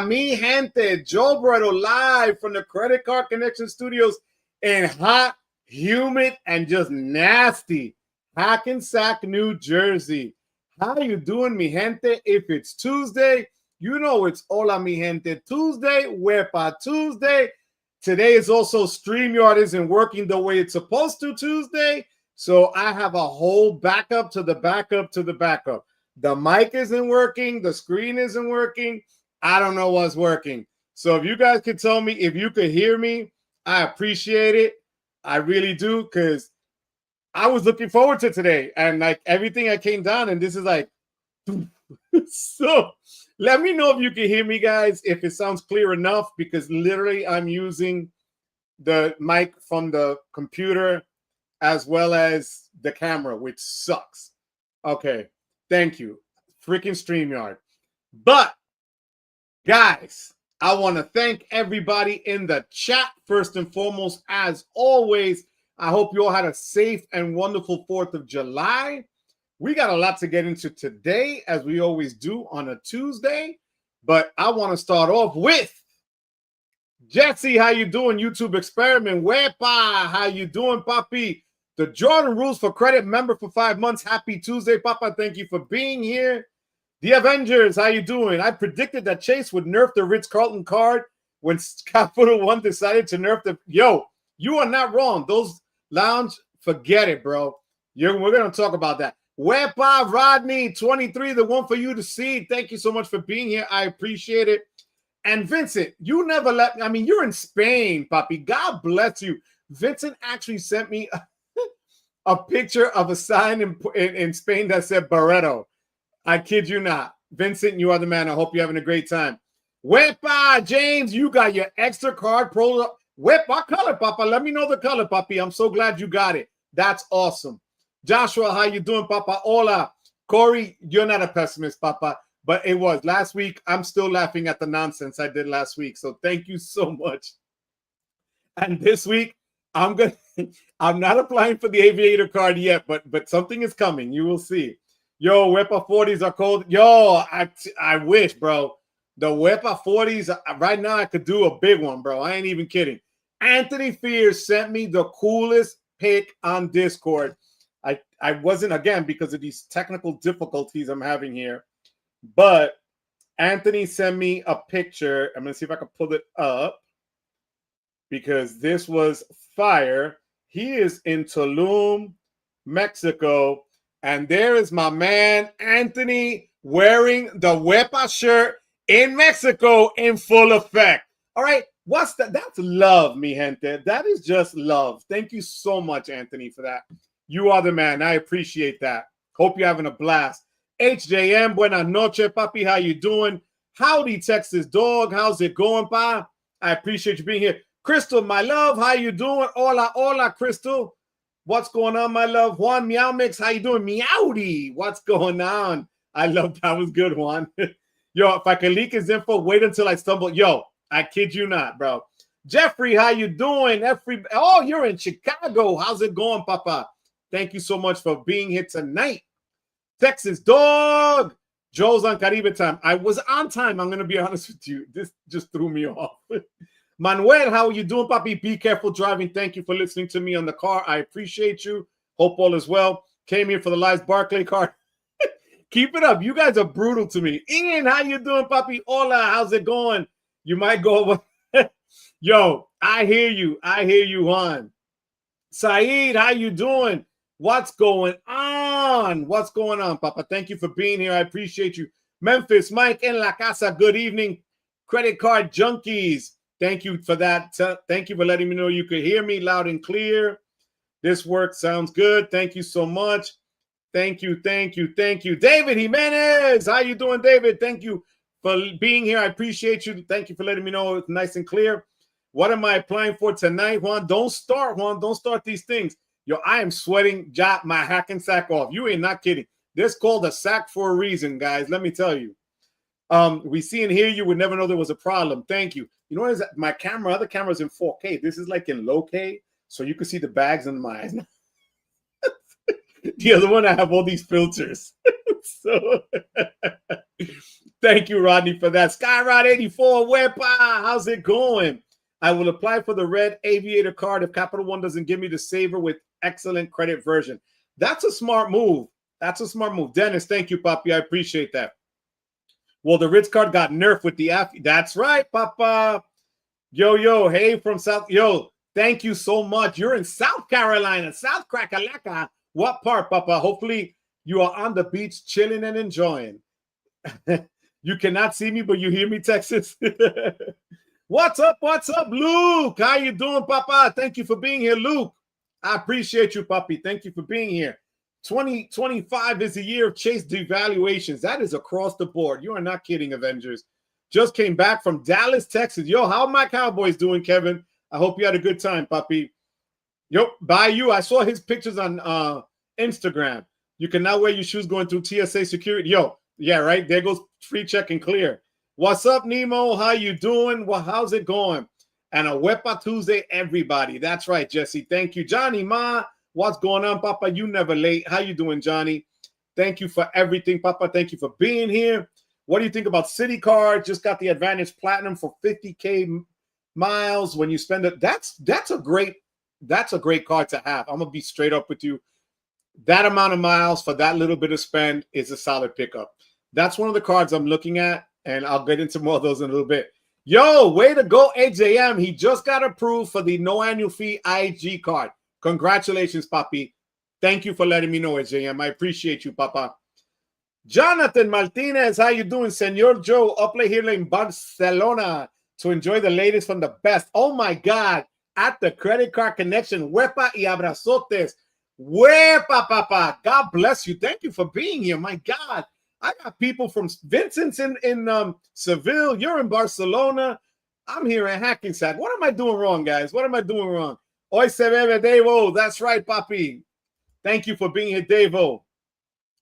Hola, mi gente. Joe Brito live from the Credit Card Connection Studios in hot, humid, and just nasty Hackensack, New Jersey. How you doing, mi gente? If it's Tuesday, you know it's hola, mi gente. Tuesday, Wepa Tuesday. Today is also Streamyard isn't working the way it's supposed to Tuesday. So I have a whole backup to the backup to the backup. The mic isn't working. The screen isn't working. I don't know what's working. So if you guys could tell me if you could hear me, I appreciate it. I really do, because I was looking forward to today. And like everything I came down, and this is like, so let me know if you can hear me, guys, if it sounds clear enough, because literally I'm using the mic from the computer as well as the camera, which sucks. Okay, thank you. Freaking StreamYard. But guys, I want to thank everybody in the chat first and foremost. As always, I hope you all had a safe and wonderful 4th of July. We got a lot to get into today, as we always do on a Tuesday. But I want to start off with Jesse. How you doing? YouTube Experiment. Wepa, how you doing, Papi? The Jordan Rules for Credit member for 5 months. Happy Tuesday, Papa. Thank you for being here. The Avengers, how you doing? I predicted that Chase would nerf the Ritz Carlton card when Capital One decided to nerf the... Yo, you are not wrong. Those lounge, forget it, bro. We're going to talk about that. Wepa, Rodney, 23, the one for you to see. Thank you so much for being here. I appreciate it. And Vincent, you never let me... I mean, you're in Spain, Papi. God bless you. Vincent actually sent me a picture of a sign in Spain that said Barreto. I kid you not. Vincent, you are the man. I hope you're having a great time. Wepa, James, you got your Ekster card pro. Wepa color, Papa. Let me know the color, Papi. I'm so glad you got it. That's awesome. Joshua, how you doing, Papa? Hola. Corey, you're not a pessimist, Papa. But it was. Last week, I'm still laughing at the nonsense I did last week. So thank you so much. And this week, I'm not applying for the aviator card yet, but something is coming. You will see. Yo, Wepa 40s are cold. Yo, I wish, bro. The Wepa 40s, right now I could do a big one, bro. I ain't even kidding. Anthony Fears sent me the coolest pic on Discord. I wasn't, again, because of these technical difficulties I'm having here. But Anthony sent me a picture. I'm going to see if I can pull it up, because this was fire. He is in Tulum, Mexico. And there is my man, Anthony, wearing the Wepa shirt in Mexico in full effect. All right. What's that? That's love, mi gente. That is just love. Thank you so much, Anthony, for that. You are the man. I appreciate that. Hope you're having a blast. HJM, buenas noches, papi. How you doing? Howdy, Texas dog. How's it going, pa? I appreciate you being here. Crystal, my love, how you doing? Hola, hola, Crystal. What's going on, my love? Juan Meow Mix, how you doing? Meowdy, what's going on? I love that. Was good, Juan. Yo, if I can leak his info, wait until I stumble. Yo, I kid you not, bro. Jeffrey, how you doing? Oh, you're in Chicago. How's it going, Papa? Thank you so much for being here tonight. Texas dog. Joe's on Caribe time. I was on time. I'm going to be honest with you. This just threw me off. Manuel, how are you doing, Papi? Be careful driving. Thank you for listening to me on the car. I appreciate you. Hope all is well. Came here for the live Barclays card. Keep it up. You guys are brutal to me. Ian, how you doing, Papi? Hola, how's it going? You might go over. Yo, I hear you. I hear you, Juan. Saeed, how you doing? What's going on? What's going on, Papa? Thank you for being here. I appreciate you. Memphis, Mike in La Casa. Good evening. Credit card junkies. Thank you for that. Thank you for letting me know you could hear me loud and clear. This work sounds good. Thank you so much. Thank you, thank you, thank you. David Jimenez, how you doing, David? Thank you for being here. I appreciate you. Thank you for letting me know it's nice and clear. What am I applying for tonight, Juan? Don't start, Juan. Don't start these things. Yo, I am sweating my Hackensack off. You ain't not kidding. This called a sack for a reason, guys. Let me tell you. We see and hear you. Would never know there was a problem. Thank you. You know what is that? My camera, other camera's in 4K. This is like in low K, so you can see the bags in my eyes. The other one, I have all these filters. So Thank you, Rodney, for that. Skyrod84, Wepa, how's it going? I will apply for the red aviator card if Capital One doesn't give me the saver with excellent credit version. That's a smart move. That's a smart move. Dennis, thank you, Papi. I appreciate that. Well, the Ritz card got nerfed with the app. That's right, Papa. Yo, hey from South. Yo, thank you so much. You're in South Carolina, South Crackalaca. What part, Papa? Hopefully you are on the beach chilling and enjoying. You cannot see me, but you hear me, Texas. What's up, Luke? How you doing, Papa? Thank you for being here, Luke. I appreciate you, Papi. Thank you for being here. 2025 is a year of Chase devaluations. That is across the board. You are not kidding, Avengers. Just came back from Dallas, Texas. Yo, how are my Cowboys doing, Kevin? I hope you had a good time, Papi. Yo, by you. I saw his pictures on Instagram. You can now wear your shoes going through TSA security. Yo, yeah, right? There goes free check and clear. What's up, Nemo? How you doing? Well, how's it going? And a Wepa Tuesday, everybody. That's right, Jesse. Thank you. Johnny Ma, what's going on, Papa? You never late. How you doing, Johnny? Thank you for everything, Papa. Thank you for being here. What do you think about City Card? Just got the Advantage Platinum for 50K miles when you spend it. That's a great card to have. I'm gonna be straight up with you. That amount of miles for that little bit of spend is a solid pickup. That's one of the cards I'm looking at, and I'll get into more of those in a little bit. Yo, way to go, AJM. He just got approved for the no annual fee IG card. Congratulations, Papi. Thank you for letting me know, AJM. I appreciate you, Papa. Jonathan Martinez, how you doing? Senor Joe, upplay here in Barcelona to enjoy the latest from the best. Oh, my God. At the Credit Card Connection, Wepa y abrazotes. Wepa, Papa. God bless you. Thank you for being here. My God. I got people from Vincent's in Seville. You're in Barcelona. I'm here in Hackensack. What am I doing wrong, guys? What am I doing wrong? Hoy se bebe, Davo. That's right, Papi. Thank you for being here, Davo.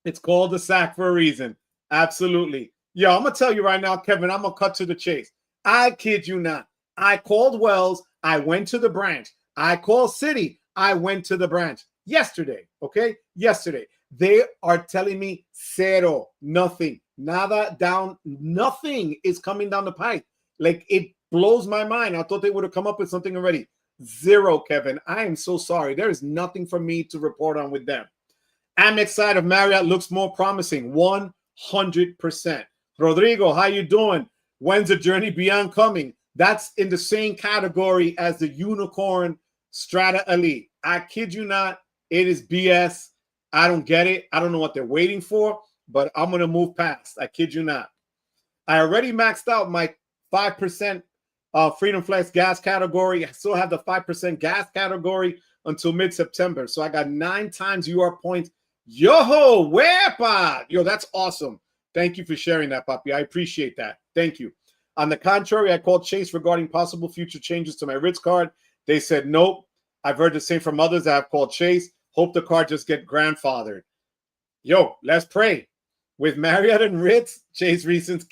It's called the sack for a reason. Absolutely. Yo, I'm going to tell you right now, Kevin, I'm going to cut to the chase. I kid you not. I called Wells. I went to the branch. I called Citi. I went to the branch yesterday. Okay? Yesterday. They are telling me zero, nothing, nada down, nothing is coming down the pipe. Like, it blows my mind. I thought they would have come up with something already. Zero, Kevin. I am so sorry. There is nothing for me to report on with them. Amex side of Marriott looks more promising, 100%. Rodrigo, how you doing? When's the Journey Beyond coming? That's in the same category as the Unicorn Strata Elite. I kid you not. It is BS. I don't get it. I don't know what they're waiting for, but I'm going to move past. I kid you not. I already maxed out my 5% Freedom Flex gas category. I still have the 5% gas category until mid-September. So I got 9 times UR points. Yo-ho, wepa! Yo, that's awesome. Thank you for sharing that, Papi. I appreciate that. Thank you. On the contrary, I called Chase regarding possible future changes to my Ritz card. They said, nope. I've heard the same from others that have called Chase. Hope the card just get grandfathered. Yo, let's pray. With Marriott and Ritz, Chase reasons.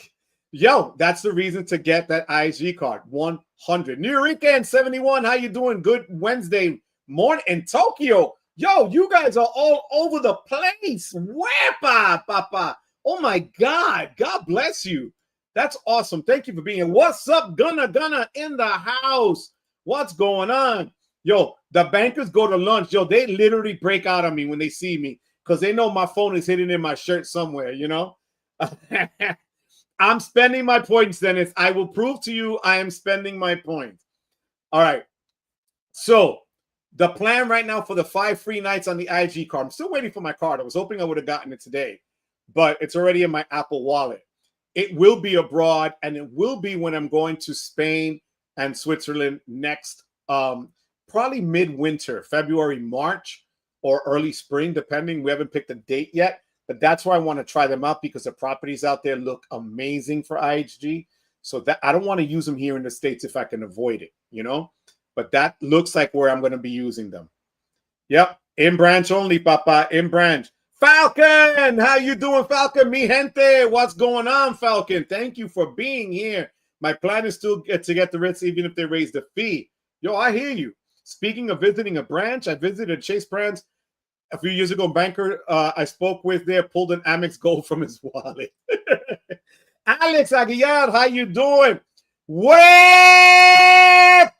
Yo, that's the reason to get that IG card. 100. New Rican 71. How you doing? Good Wednesday morning in Tokyo. Yo, you guys are all over the place. Wepa, Papa. Oh my God. God bless you. That's awesome. Thank you for being here. What's up, Gunna in the house? What's going on? Yo, the bankers go to lunch. Yo, they literally break out on me when they see me because they know my phone is hidden in my shirt somewhere, you know? I'm spending my points, Dennis. I will prove to you I am spending my points. All right. So the plan right now for the 5 free nights on the IG card, I'm still waiting for my card. I was hoping I would have gotten it today, but it's already in my Apple Wallet. It will be abroad, and it will be when I'm going to Spain and Switzerland next probably midwinter, February, March, or early spring, depending. We haven't picked a date yet, but that's where I want to try them out because the properties out there look amazing for IHG. So that I don't want to use them here in the States if I can avoid it, you know? But that looks like where I'm going to be using them. Yep, in branch only, Papa, in branch. Falcon, how you doing, Falcon? Mi gente, what's going on, Falcon? Thank you for being here. My plan is still to get the Ritz even if they raise the fee. Yo, I hear you. Speaking of visiting a branch, I visited Chase branch a few years ago. Banker I spoke with there pulled an Amex Gold from his wallet. Alex Aguilar, how you doing? Wepa,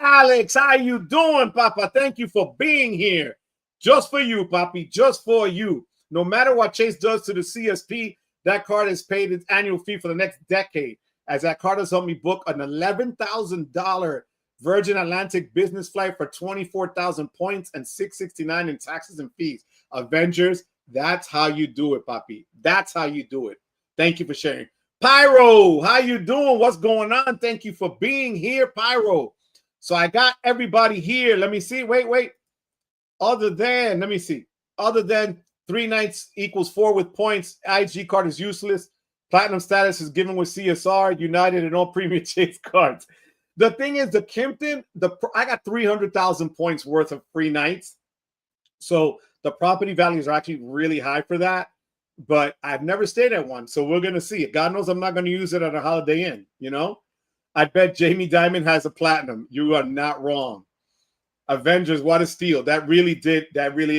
Alex, how you doing, Papa? Thank you for being here. Just for you, Papi, just for you. No matter what Chase does to the CSP, that card has paid its annual fee for the next decade, as that card has helped me book an $11,000 Virgin Atlantic business flight for 24,000 points and $669 in taxes and fees. Avengers, that's how you do it, Papi. That's how you do it. Thank you for sharing. Pyro, how you doing? What's going on? Thank you for being here, Pyro. So I got everybody here. Let me see. Wait. Other than 3 nights equals 4 with points, IG card is useless. Platinum status is given with CSR, United, and all premium Chase cards. The thing is, the Kimpton, I got 300,000 points worth of free nights. So the property values are actually really high for that. But I've never stayed at one. So we're going to see it. God knows I'm not going to use it at a Holiday Inn, you know? I bet Jamie Dimon has a platinum. You are not wrong. Avengers, what a steal. That really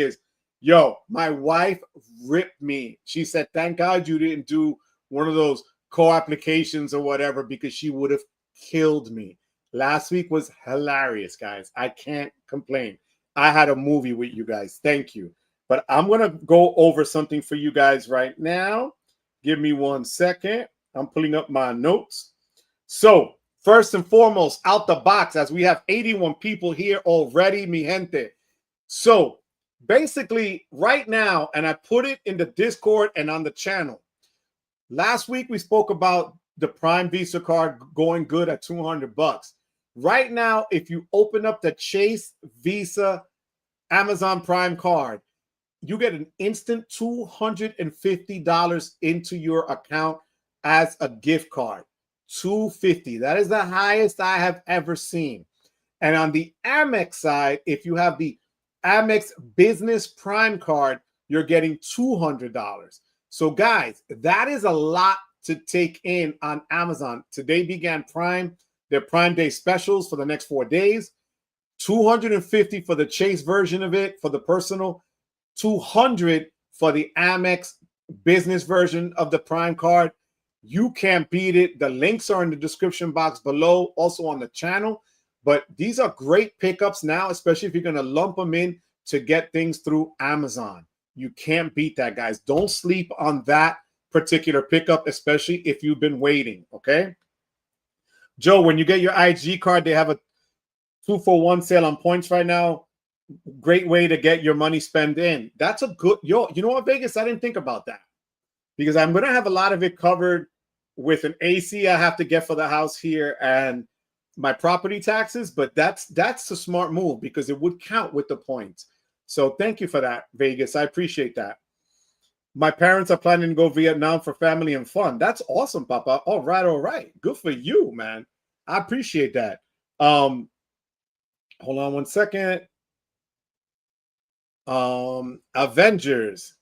is. Yo, my wife ripped me. She said, thank God you didn't do one of those co-applications or whatever, because she would have killed me. Last week was hilarious, guys. I can't complain. I had a movie with you guys. Thank you. But I'm going to go over something for you guys right now. Give me 1 second. I'm pulling up my notes. So, first and foremost, out the box, as we have 81 people here already, mi gente. So, basically, right now, and I put it in the Discord and on the channel. Last week, we spoke about the Prime Visa card going good at $200. Right now, if you open up the Chase Visa Amazon Prime card, you get an instant $250 into your account as a gift card. $250. That is the highest I have ever seen. And on the Amex side, if you have the Amex Business Prime card, you're getting $200. So guys, that is a lot to take in on Amazon. Today began Prime, their Prime Day specials for the next 4 days. $250 for the Chase version of it, for the personal. $200 for the Amex business version of the Prime card. You can't beat it. The links are in the description box below, also on the channel. But these are great pickups now, especially if you're going to lump them in to get things through Amazon. You can't beat that, guys. Don't sleep on that particular pickup, especially if you've been waiting, okay? Joe, when you get your IG card, they have a 2-for-1 sale on points right now. Great way to get your money spent in. That's a good, you know what, Vegas? I didn't think about that, because I'm going to have a lot of it covered with an AC I have to get for the house here and my property taxes. But that's a smart move, because it would count with the points. So thank you for that, Vegas. I appreciate that. My parents are planning to go Vietnam for family and fun. That's awesome, Papa. All right. Good for you, man. I appreciate that. Hold on 1 second. Avengers.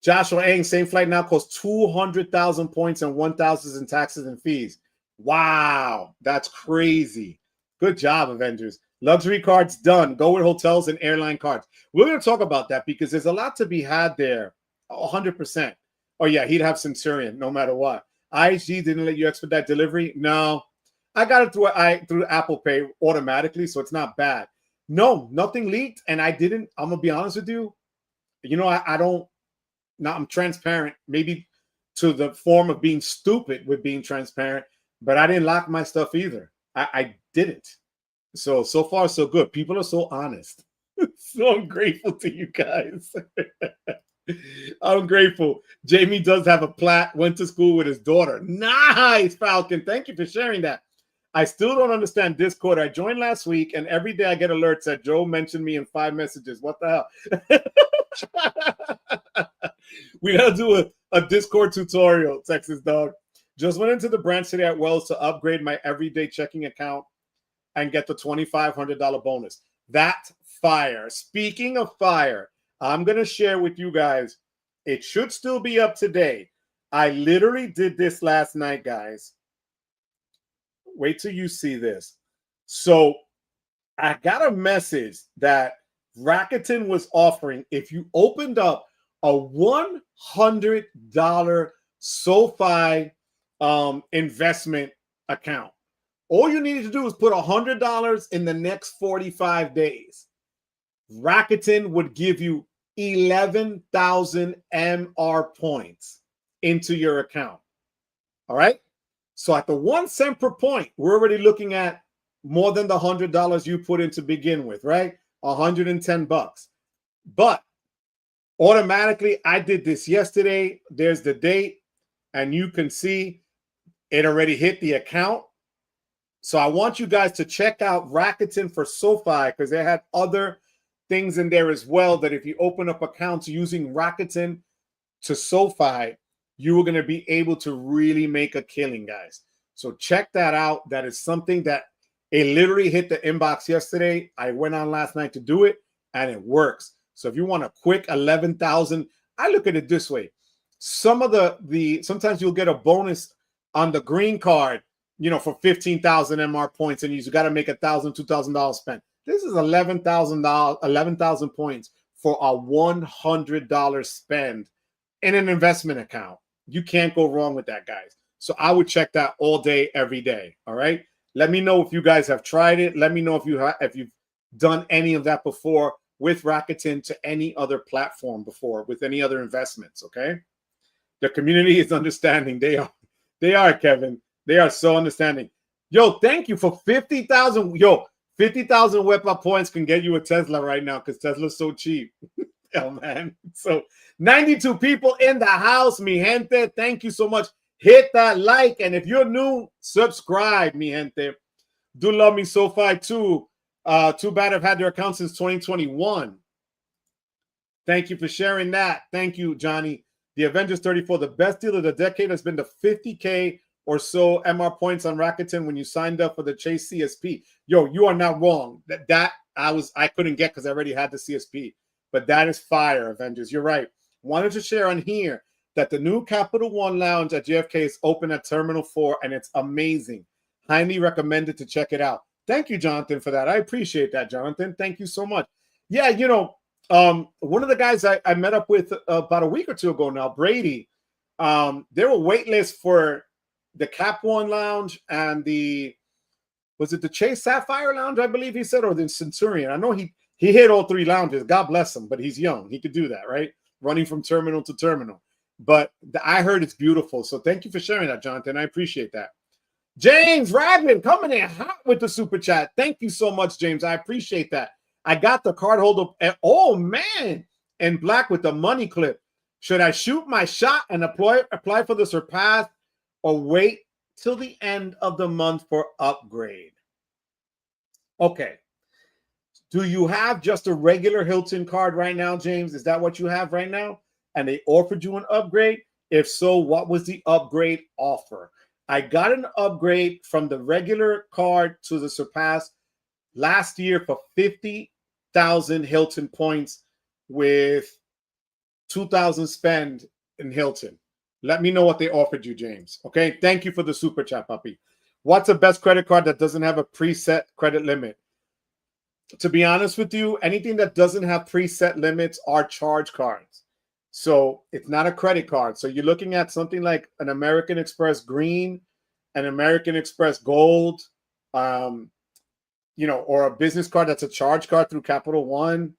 Joshua Ng, same flight now costs 200,000 points and 1,000 in taxes and fees. Wow, that's crazy. Good job, Avengers. Luxury cards done. Go with hotels and airline cards. We're going to talk about that, because there's a lot to be had there. 100%. Oh yeah, he'd have Centurion no matter what. IHG didn't let you expedite delivery. No, I got it through Apple Pay automatically, so it's not bad. No, nothing leaked, and I didn't. I'm gonna be honest with you. You know, I don't. Now I'm transparent, maybe to the form of being stupid with being transparent, but I didn't lock my stuff either. I didn't. So far so good. People are so honest. So I'm grateful to you guys. I'm grateful. Jamie does have a plat. Went to school with his daughter. Nice, Falcon. Thank you for sharing that. I still don't understand Discord. I joined last week, and every day I get alerts that Joe mentioned me in 5 messages. What the hell? We gotta do a Discord tutorial, Texas Dog. Just went into the branch today at Wells to upgrade my everyday checking account and get the $2,500 bonus. That fire. Speaking of fire, I'm gonna share with you guys. It should still be up today. I literally did this last night, guys. Wait till you see this. So I got a message that Rakuten was offering, if you opened up a $100 SoFi investment account. All you need to do is put $100 in the next 45 days. Rakuten would give you 11,000 MR points into your account. All right. So at the 1 cent per point, we're already looking at more than the $100 you put in to begin with, right? $110. But automatically, I did this yesterday. There's the date, and you can see it already hit the account. So I want you guys to check out Rakuten for SoFi, because they had other things in there as well, that if you open up accounts using Rakuten to SoFi, you are going to be able to really make a killing, guys. So check that out. That is something that it literally hit the inbox yesterday. I went on last night to do it, and it works. So if you want a quick 11,000, I look at it this way. Some of the sometimes you'll get a bonus on the green card, you know, for 15,000 MR points, and you got to make $1,000, $2,000 spent. This is $11,000 points for a $100 spend in an investment account. You can't go wrong with that, guys. So I would check that all day, every day. All right. Let me know if you guys have tried it. Let me know if you've done any of that before with Rakuten to any other platform before, with any other investments. Okay. The community is understanding. They are, Kevin. They are so understanding. Yo, thank you for 50,000. Yo, 50,000 WEPA points can get you a Tesla right now, because Tesla's so cheap. Oh, man. So 92 people in the house, mi gente. Thank you so much. Hit that like. And if you're new, subscribe, mi gente. Do love me SoFi too. Too bad I've had their account since 2021. Thank you for sharing that. Thank you, Johnny. The Avengers 34, the best deal of the decade has been the 50K or so MR points on Rakuten when you signed up for the Chase CSP. Yo, you are not wrong. That I couldn't get because I already had the CSP. But that is fire, Avengers. You're right. Wanted to share on here that the new Capital One Lounge at JFK is open at Terminal 4, and it's amazing. Highly recommended to check it out. Thank you, Jonathan, for that. I appreciate that, Jonathan. Thank you so much. Yeah, you know, one of the guys I met up with about a week or two ago now, Brady, they were waitlist for the Cap One Lounge and was it the Chase Sapphire Lounge, I believe he said, or the Centurion? I know he hit all three lounges. God bless him, but he's young. He could do that, right? Running from terminal to terminal. But I heard it's beautiful. So thank you for sharing that, Jonathan. I appreciate that. James Radman coming in hot with the super chat. Thank you so much, James. I appreciate that. I got the card holder. Oh, man. In black with the money clip. Should I shoot my shot and apply for the Surpass, or wait till the end of the month for upgrade? Okay. Do you have just a regular Hilton card right now, James? Is that what you have right now? And they offered you an upgrade? If so, what was the upgrade offer? I got an upgrade from the regular card to the Surpass last year for 50,000 Hilton points with 2,000 spend in Hilton. Let me know what they offered you, James. Okay, thank you for the super chat, puppy. What's the best credit card that doesn't have a preset credit limit? To be honest with you, anything that doesn't have preset limits are charge cards. So it's not a credit card. So you're looking at something like an American Express Green, an American Express Gold, you know, or a business card that's a charge card through Capital One,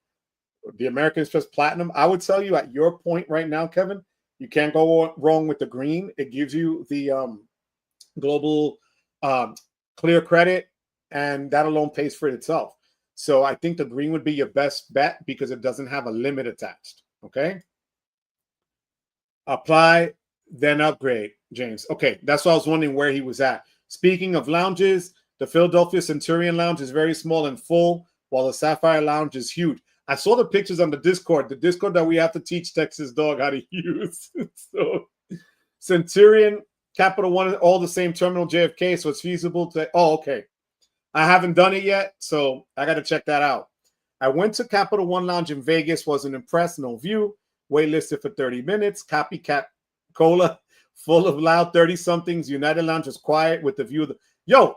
the American Express Platinum. I would tell you at your point right now, Kevin, you can't go wrong with the green. It gives you the global clear credit, and that alone pays for it itself. So I think the green would be your best bet because it doesn't have a limit attached. Okay. Apply, then upgrade, James. Okay, that's why I was wondering where he was at. Speaking of lounges, the Philadelphia Centurion Lounge is very small and full, while the Sapphire Lounge is huge. I saw the pictures on the Discord that we have to teach Texas Dog how to use. So Centurion, Capital One, all the same terminal, JFK, so it's feasible to. Oh, okay. I haven't done it yet, so I got to check that out. I went to Capital One Lounge in Vegas, wasn't impressed, no view. Waitlisted for 30 minutes. Copycat Cola, full of loud 30-somethings. United Lounge was quiet with the view of the. Yo,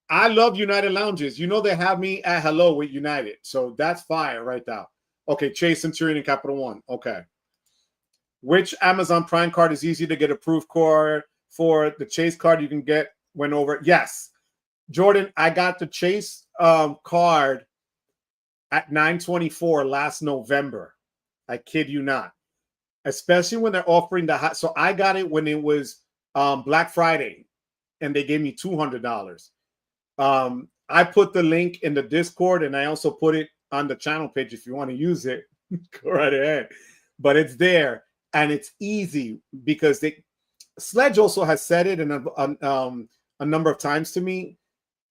I love United Lounges. You know they have me at hello with United. So that's fire right now. Okay, Chase, Centurion, and Capital One. Okay. Which Amazon Prime card is easy to get approved card for? The Chase card you can get went over. Yes, Jordan, I got the Chase card at $924 last November. I kid you not. Especially when they're offering the hot. So I got it when it was Black Friday, and they gave me $200. I put the link in the Discord, and I also put it on the channel page. If you want to use it, go right ahead. But it's there, and it's easy because Sledge also has said it a number of times to me.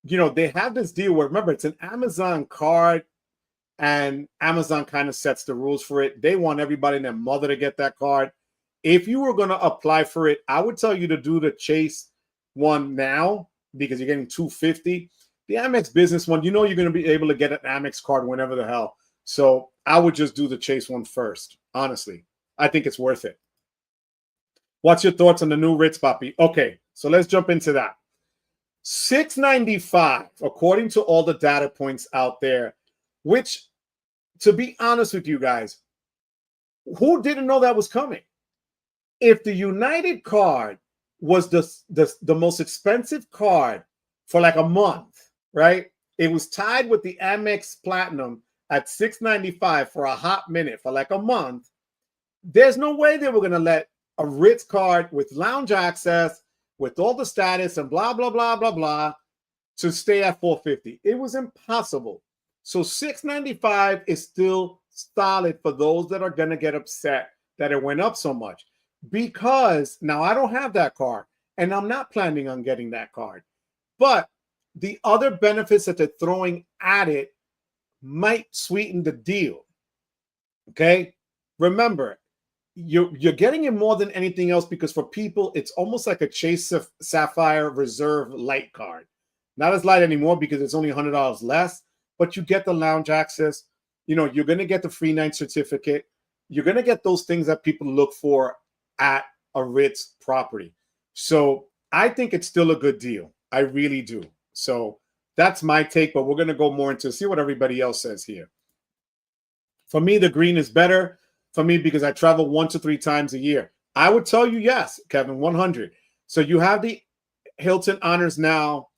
You know, they have this deal where, remember, it's an Amazon card, and Amazon kind of sets the rules for it. They want everybody and their mother to get that card. If you were going to apply for it, I would tell you to do the Chase one now because you're getting $250. The Amex business one, you know you're going to be able to get an Amex card whenever the hell. So I would just do the Chase one first. Honestly, I think it's worth it. What's your thoughts on the new Ritz, Papi? Okay, so let's jump into that. $695, according to all the data points out there, which, to be honest with you guys, who didn't know that was coming? If the United card was the most expensive card for like a month, right? It was tied with the Amex Platinum at $695 for a hot minute for like a month. There's no way they were going to let a Ritz card with lounge access, with all the status and blah, blah, blah, blah, blah, to stay at $450. It was impossible. So $695 is still solid for those that are going to get upset that it went up so much. Because now I don't have that card, and I'm not planning on getting that card. But the other benefits that they're throwing at it might sweeten the deal. Okay? Remember, you're getting it more than anything else because for people, it's almost like a Chase Sapphire Reserve light card. Not as light anymore because it's only $100 less, but you get the lounge access. You know, you're going to get the free night certificate. You're going to get those things that people look for at a Ritz property. So I think it's still a good deal. I really do. So that's my take, but we're going to go more into see what everybody else says here. For me, the green is better for me because I travel 1 to 3 times a year. I would tell you yes, Kevin, 100. So you have the Hilton Honors now,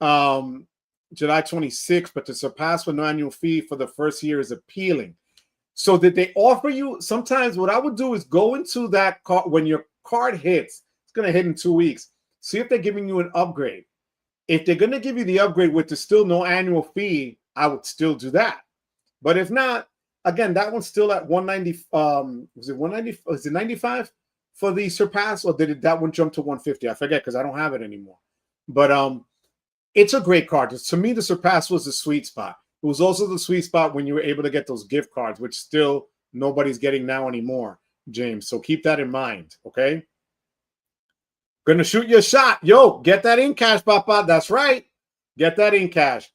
July 26th, but to surpass with no annual fee for the first year is appealing. So did they offer you? Sometimes what I would do is go into that card when your card hits. It's going to hit in 2 weeks. See if they're giving you an upgrade. If they're going to give you the upgrade with the still no annual fee, I would still do that. But if not, again, that one's still at 190. Was it 190? Was it 95 for the surpass, or did that one jump to 150? I forget because I don't have it anymore. But it's a great card. To me, the surpass was the sweet spot. It was also the sweet spot when you were able to get those gift cards, which still nobody's getting now anymore, James. So keep that in mind, okay? Gonna shoot you a shot. Yo, get that in cash, Papa. That's right. Get that in cash.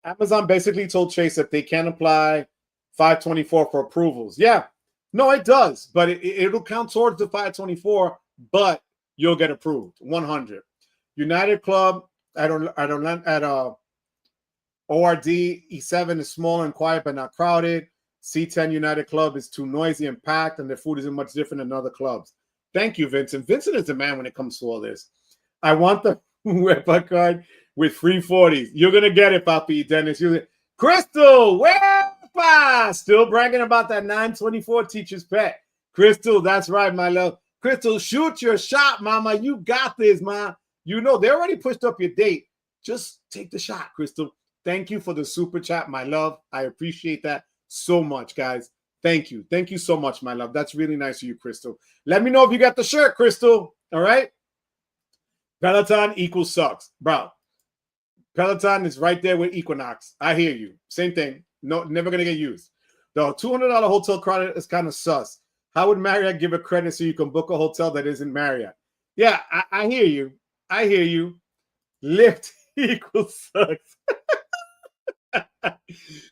Amazon basically told Chase that they can apply 524 for approvals. Yeah, no, it does, but it'll count towards the 524, but you'll get approved. 100. United Club at ORD E7 is small and quiet but not crowded. C10 United Club is too noisy and packed, and their food isn't much different than other clubs. Thank you, Vincent. Vincent is the man when it comes to all this. I want the Wepa card with free 40s. You're going to get it, Papi, Dennis. Crystal, Wepa! Still bragging about that 924 teacher's pet. Crystal, that's right, my love. Crystal, shoot your shot, mama. You got this, ma. You know, they already pushed up your date. Just take the shot, Crystal. Thank you for the super chat, my love. I appreciate that so much, guys. Thank you. Thank you so much, my love. That's really nice of you, Crystal. Let me know if you got the shirt, Crystal. All right? Peloton equals sucks. Bro, Peloton is right there with Equinox. I hear you. Same thing. No, never going to get used. The $200 hotel credit is kind of sus. How would Marriott give a credit so you can book a hotel that isn't Marriott? Yeah, I hear you. I hear you. Lyft equals sucks.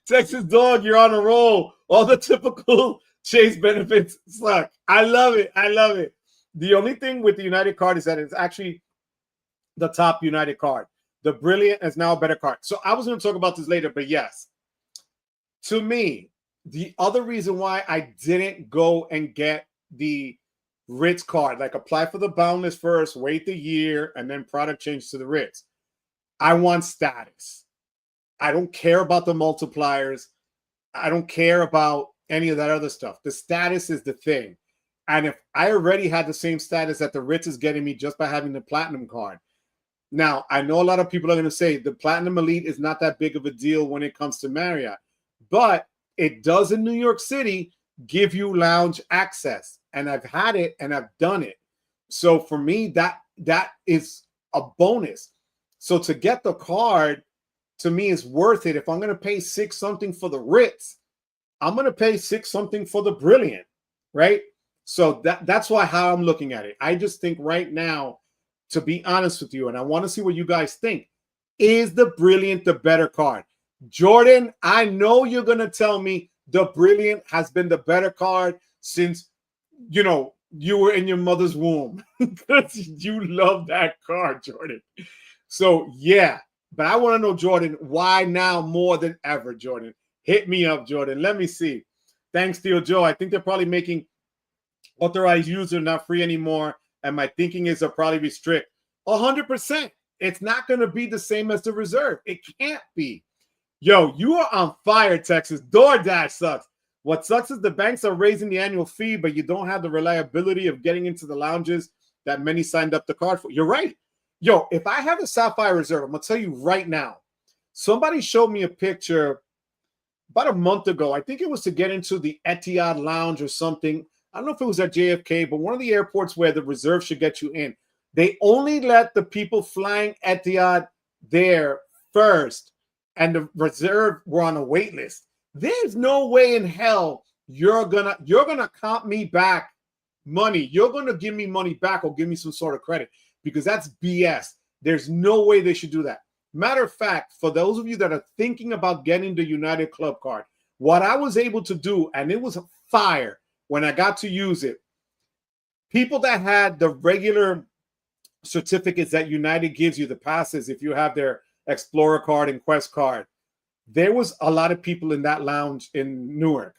Texas Dog, you're on a roll. All the typical Chase benefits suck. I love it. I love it. The only thing with the United card is that it's actually the top United card. The Brilliant is now a better card. So I was going to talk about this later, but yes. To me, the other reason why I didn't go and get the Ritz card. Like apply for the boundless first, wait the year, and then product change to the Ritz. I want status. I don't care about the multipliers. I don't care about any of that other stuff. The status is the thing. And if I already had the same status that the Ritz is getting me just by having the platinum card. Now, I know a lot of people are going to say the Platinum Elite is not that big of a deal when it comes to Marriott, but it does in New York City give you lounge access. And I've had it and I've done it. So for me, that is a bonus. So to get the card, to me, is worth it. If I'm going to pay $6 something for the Ritz, I'm going to pay $6 something for the Brilliant, right? So that's how I'm looking at it. I just think right now, to be honest with you, and I want to see what you guys think, is the Brilliant the better card? Jordan, I know you're going to tell me the Brilliant has been the better card since, you know, you were in your mother's womb because you love that card, Jordan. So, yeah, but I want to know, Jordan, why now more than ever, Jordan? Hit me up, Jordan. Let me see. Thanks, Steel Joe. I think they're probably making authorized user not free anymore, and my thinking is they'll probably restrict 100%. It's not going to be the same as the reserve. It can't be. Yo, you are on fire, Texas. DoorDash sucks. What sucks is the banks are raising the annual fee, but you don't have the reliability of getting into the lounges that many signed up the card for. You're right. Yo, if I have a Sapphire reserve, I'm going to tell you right now, somebody showed me a picture about a month ago. I think it was to get into the Etihad lounge or something. I don't know if it was at JFK, but one of the airports where the reserve should get you in. They only let the people flying Etihad there first, and the reserve were on a wait list. There's no way in hell you're gonna comp me back money. You're gonna give me money back or give me some sort of credit, because that's BS. There's no way they should do that. Matter of fact, for those of you that are thinking about getting the United Club card, what I was able to do, and it was fire when I got to use it, people that had the regular certificates that United gives you, the passes, if you have their Explorer card and Quest card, there was a lot of people in that lounge in Newark.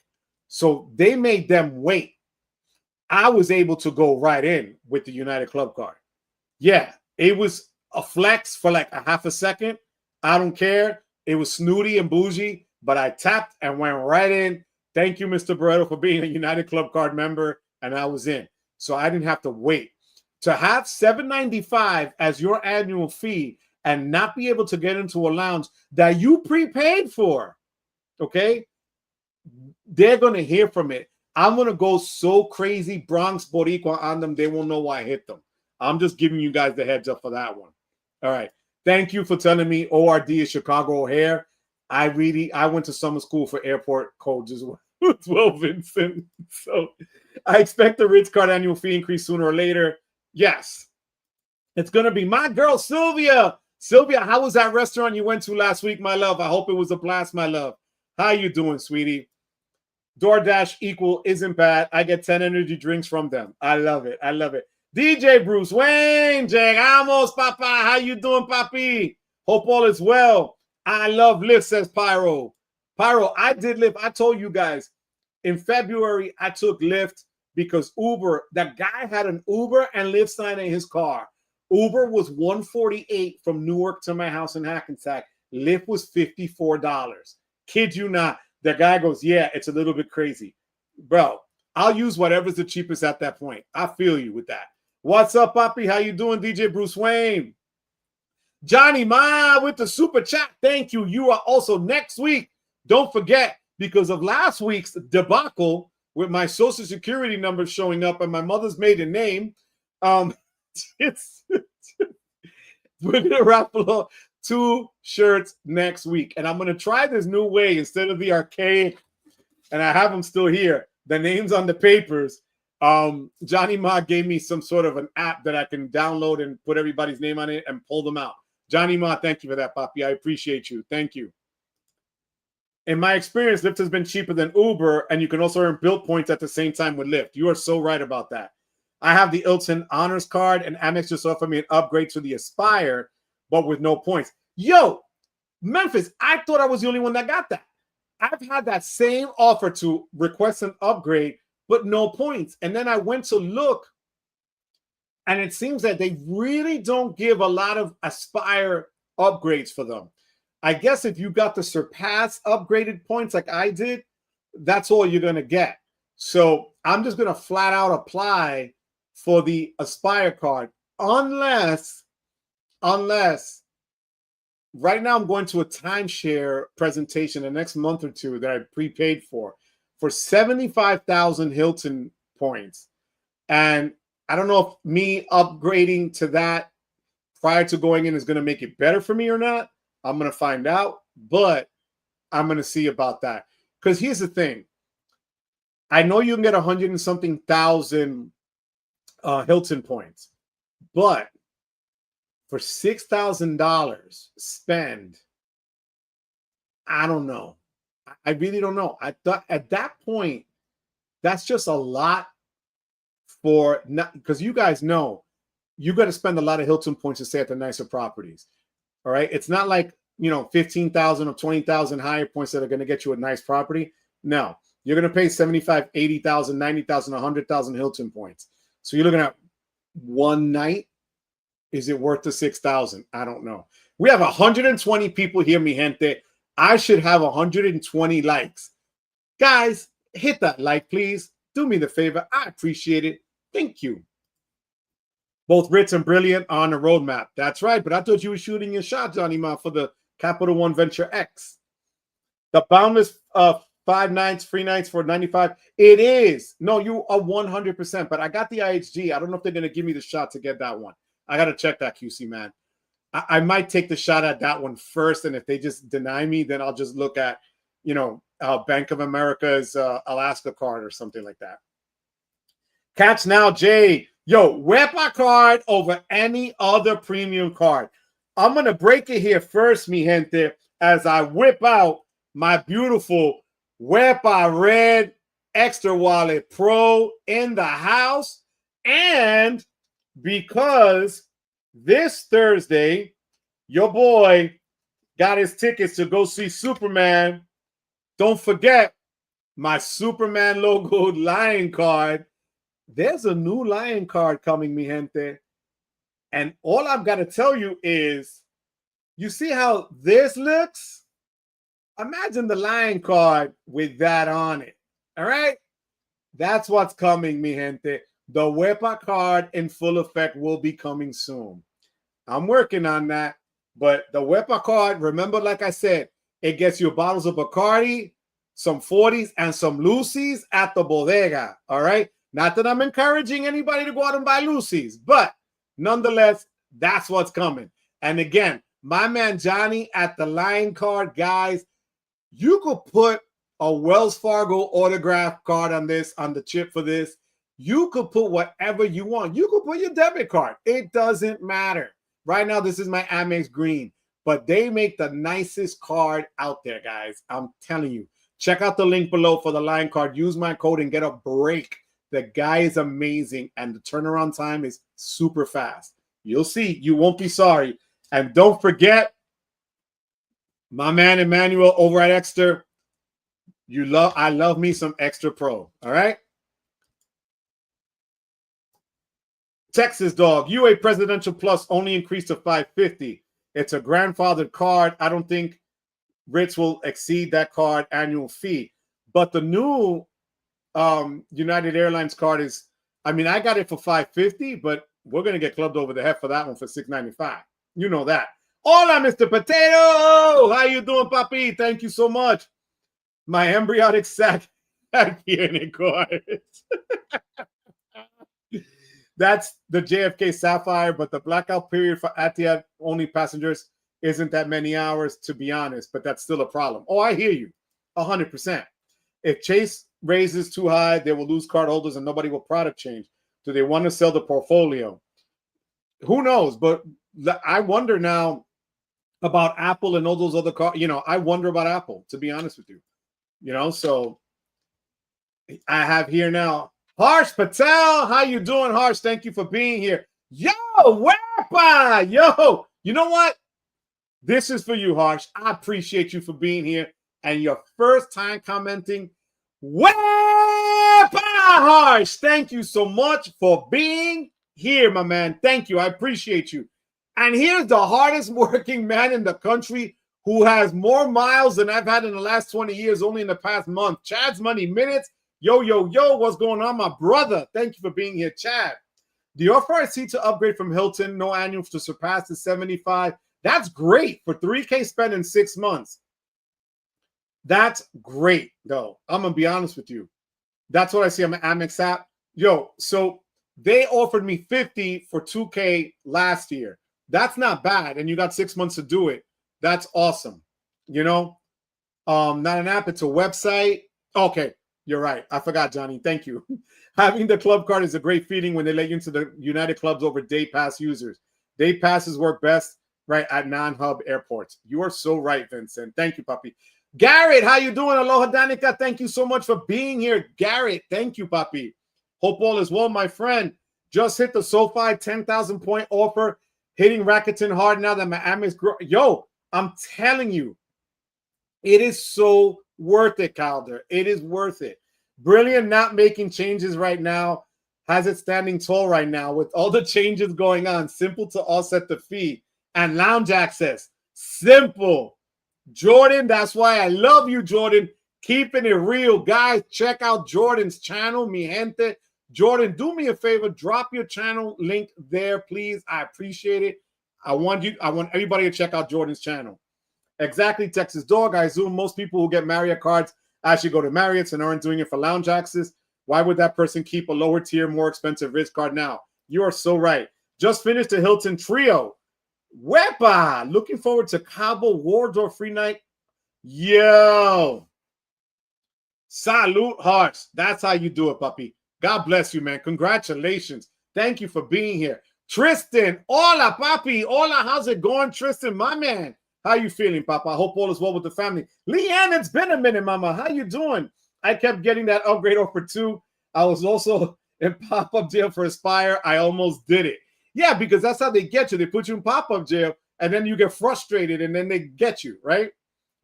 So they made them wait. I was able to go right in with the United Club card. Yeah, it was a flex for like a half a second. I don't care. It was snooty and bougie, but I tapped and went right in. Thank you, Mr. Barreto, for being a United Club card member, and I was in. So I didn't have to wait. To have $7.95 as your annual fee and not be able to get into a lounge that you prepaid for, okay? They're going to hear from it. I'm going to go so crazy Bronx Boricua on them, they won't know why I hit them. I'm just giving you guys the heads up for that one. All right. Thank you for telling me ORD is Chicago O'Hare. I went to summer school for airport codes as well, Vincent. So I expect the Ritz card annual fee increase sooner or later. Yes. It's going to be my girl, Sylvia. Sylvia, how was that restaurant you went to last week, my love? I hope it was a blast, my love. How you doing, sweetie? DoorDash equal isn't bad. I get 10 energy drinks from them. I love it. I love it. DJ Bruce Wayne, llegamos, papa. How you doing, papi? Hope all is well. I love Lyft, says Pyro. Pyro, I did Lyft. I told you guys, in February, I took Lyft because Uber, that guy had an Uber and Lyft sign in his car. Uber was $148 from Newark to my house in Hackensack. Lyft was $54. Kid you not. The guy goes, yeah, it's a little bit crazy. Bro, I'll use whatever's the cheapest at that point. I feel you with that. What's up, Papi? How you doing, DJ Bruce Wayne? Johnny Ma with the super chat. Thank you. You are also next week. Don't forget, because of last week's debacle with my social security number showing up and my mother's maiden name, we're going to raffle 2 shirts next week. And I'm going to try this new way instead of the archaic, and I have them still here, the names on the papers. Johnny Ma gave me some sort of an app that I can download and put everybody's name on it and pull them out. Johnny Ma, thank you for that, Papi. I appreciate you. Thank you. In my experience, Lyft has been cheaper than Uber, and you can also earn Bilt points at the same time with Lyft. You are so right about that. I have the Hilton Honors card, and Amex just offered me an upgrade to the Aspire, but with no points. Yo, Memphis, I thought I was the only one that got that. I've had that same offer to request an upgrade, but no points. And then I went to look And it seems that they really don't give a lot of Aspire upgrades for them. I guess if you got the Surpass upgraded points like I did, that's all you're going to get. So I'm just going to flat out apply for the Aspire card unless right now I'm going to a timeshare presentation the next month or two that I prepaid for 75,000 Hilton points. And I don't know if me upgrading to that prior to going in is going to make it better for me or not. I'm going to find out, but I'm going to see about that. Because here's the thing. I know you can get 100 and something thousand Hilton points, but for $6,000 spend, I don't know. I really don't know. I thought at that point, that's just a lot for not, because you guys know you got to spend a lot of Hilton points to stay at the nicer properties. All right. It's not like, 15,000 or 20,000 higher points that are going to get you a nice property. No, you're going to pay 75, 80,000, 90,000, 100,000 Hilton points. So you're looking at one night. Is it worth the 6,000? I don't know. We have 120 people here, mi gente. I should have 120 likes. Guys, hit that like, please. Do me the favor. I appreciate it. Thank you. Both Ritz and Brilliant on the roadmap. That's right. But I thought you were shooting your shot, Johnny Ma, for the Capital One Venture X. The Boundless 5 nights, free nights for 95. It is. No, you are 100%. But I got the IHG. I don't know if they're going to give me the shot to get that one. I got to check that, QC, man. I might take the shot at that one first. And if they just deny me, then I'll just look at, Bank of America's Alaska card or something like that. Catch now, Jay. Yo, Wepa card over any other premium card. I'm going to break it here first, mi gente, as I whip out my beautiful Wepa Red Ekster Wallet Pro in the house. And because this Thursday, your boy got his tickets to go see Superman. Don't forget my Superman logoed lion card. There's a new lion card coming, mi gente. And all I've got to tell you is, you see how this looks? Imagine the lion card with that on it. All right? That's what's coming, mi gente. The Wepa card in full effect will be coming soon. I'm working on that. But the Wepa card, remember, like I said, it gets you bottles of Bacardi, some 40s, and some Lucy's at the bodega. All right? Not that I'm encouraging anybody to go out and buy Lucy's, but nonetheless, that's what's coming. And again, my man Johnny at the line card, guys, you could put a Wells Fargo autograph card on this, on the chip for this. You could put whatever you want. You could put your debit card. It doesn't matter. Right now, this is my Amex Green, but they make the nicest card out there, guys. I'm telling you. Check out the link below for the line card. Use my code and get a break. The guy is amazing, and the turnaround time is super fast. You'll see. You won't be sorry. And don't forget, my man Emmanuel over at Ekster. I love me some Ekster Pro. All right. Texas Dog, UA Presidential Plus only increased to $550. It's a grandfathered card. I don't think Ritz will exceed that card annual fee. But the new United Airlines card is, I got it for $550, but we're going to get clubbed over the head for that one for $695. You know that. Hola, Mr. Potato. How you doing, papi? Thank you so much. My embryonic sac here in cards. That's the JFK Sapphire, but the blackout period for Etihad only passengers isn't that many hours, to be honest, but that's still a problem. Oh, I hear you. 100%. If Chase raises too high, they will lose card holders and nobody will product change. Do they want to sell the portfolio? Who knows? But I wonder now about Apple and all those other cards. I wonder about Apple, to be honest with you. So I have here now Harsh Patel. How you doing, Harsh? Thank you for being here. Yo, Wepa! Yo, you know what? This is for you, Harsh. I appreciate you for being here and your first time commenting. Wepa, Harsh! Thank you so much for being here, my man. Thank you. I appreciate you. And here's the hardest working man in the country who has more miles than I've had in the last 20 years, only in the past month. Chad's Money Minutes. Yo, yo, yo, what's going on, my brother? Thank you for being here, Chad. The offer I see to upgrade from Hilton, no annual to surpass the 75. That's great for $3K spent in 6 months. That's great, though. I'm going to be honest with you. That's what I see on my Amex app. Yo, so they offered me 50 for 2K last year. That's not bad. And you got 6 months to do it. That's awesome. You know, not an app, it's a website. Okay, you're right. I forgot, Johnny. Thank you. Having the club card is a great feeling when they let you into the United Clubs over day pass users. Day passes work best right at non-hub airports. You are so right, Vincent. Thank you, puppy. Garrett, how you doing? Aloha, Danica. Thank you so much for being here. Garrett, thank you, puppy. Hope all is well, my friend. Just hit the SoFi 10,000 point offer. Hitting Rakuten hard now that my Amex grow. Yo, I'm telling you, it is so worth it, Calder. It is worth it. Brilliant not making changes right now. Has it standing tall right now with all the changes going on. Simple to offset the fee. And lounge access. Simple. Jordan, that's why I love you, Jordan. Keeping it real. Guys, check out Jordan's channel, mi gente. Jordan, do me a favor. Drop your channel link there, please. I appreciate it. I want everybody to check out Jordan's channel. Exactly, Texas Dog. I assume most people who get Marriott cards actually go to Marriott's and aren't doing it for lounge access. Why would that person keep a lower tier, more expensive Ritz card now? You are so right. Just finished the Hilton Trio. Wepa! Looking forward to Cabo Wardrobe free night. Yo! Salute hearts. That's how you do it, puppy. God bless you, man. Congratulations. Thank you for being here. Tristan, hola, papi. Hola, how's it going, Tristan, my man? How you feeling, Papa? I hope all is well with the family. Leanne, it's been a minute, Mama. How you doing? I kept getting that upgrade offer too. I was also in pop-up jail for Aspire. I almost did it. Yeah, because that's how they get you. They put you in pop-up jail, and then you get frustrated, and then they get you, right?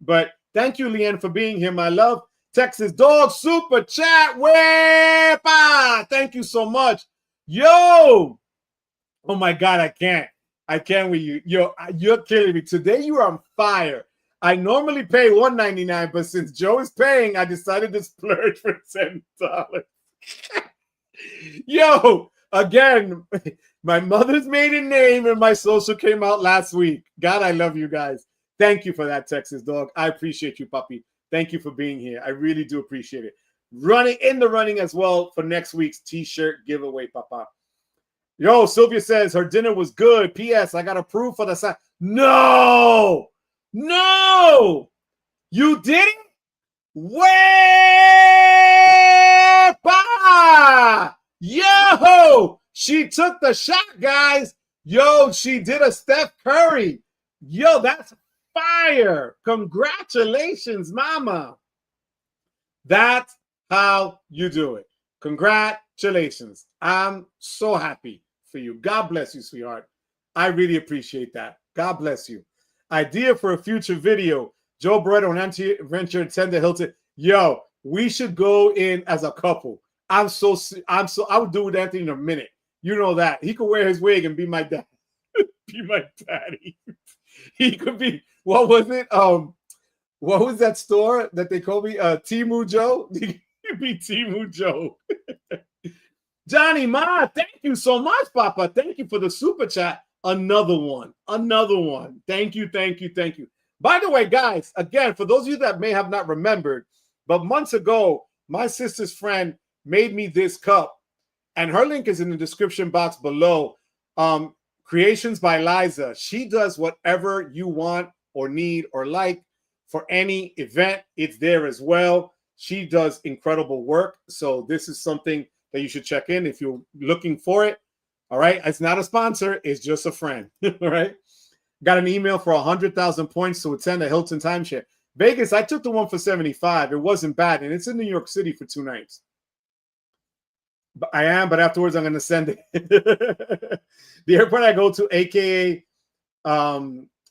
But thank you, Leanne, for being here, my love. Texas Dog Super Chat. Wepa! Thank you so much. Yo! Oh, my God, I can't with you. Yo, you're killing me. Today you are on fire. I normally pay $1.99, but since Joe is paying, I decided to splurge for $10. Yo, again, my mother's maiden name and my social came out last week. God, I love you guys. Thank you for that, Texas Dog. I appreciate you, puppy. Thank you for being here. I really do appreciate it. Running as well for next week's T-shirt giveaway, Papa. Yo, Sylvia says her dinner was good. P.S. I got approved for the side. No! No! You didn't? Wepa! Yo! She took the shot, guys. Yo, she did a Steph Curry. Yo, that's fire. Congratulations, mama. That's how you do it. Congratulations. I'm so happy for you. God bless you, sweetheart. I really appreciate that. God bless you. Idea for a future video. Joe Barretto and Auntie Venture attend the Hilton. Yo, we should go in as a couple. I would do with Anthony in a minute. You know that. He could wear his wig and be my dad. Be my daddy. He could be, what was it? What was that store that they called me? Timu Joe? He could be Timu Joe. Johnny Ma, thank you so much, Papa. Thank you for the super chat. Another one. Thank you. By the way, guys, again, for those of you that may have not remembered, but months ago, my sister's friend made me this cup, and her link is in the description box below. Creations by Liza. She does whatever you want or need or like for any event. It's there as well. She does incredible work. So this is something that you should check in if you're looking for it. All right. It's not a sponsor. It's just a friend. All right. Got an email for 100,000 points to attend a Hilton timeshare. Vegas, I took the one for 75. It wasn't bad. And it's in New York City for 2 nights. But but afterwards I'm going to send it. The airport I go to, aka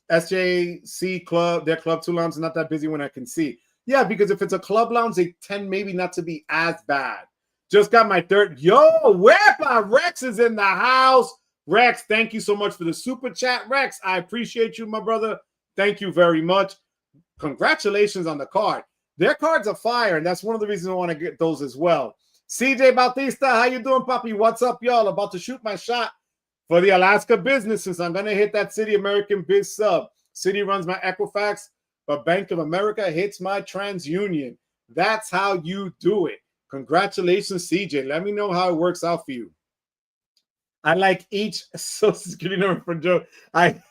SJC Club, their Club 2 lounge is not that busy when I can see. Yeah, because if it's a club lounge, they tend maybe not to be as bad. Just got my third. Yo, Wepa Rex is in the house. Rex, thank you so much for the super chat. Rex, I appreciate you, my brother. Thank you very much. Congratulations on the card. Their cards are fire, and that's one of the reasons I want to get those as well. CJ Bautista, how you doing, Papi? What's up, y'all? About to shoot my shot for the Alaska businesses. I'm going to hit that City American Biz sub. City runs my Equifax, but Bank of America hits my TransUnion. That's how you do it. Congratulations, CJ. Let me know how it works out for you. I like each Social Security number for Joe. I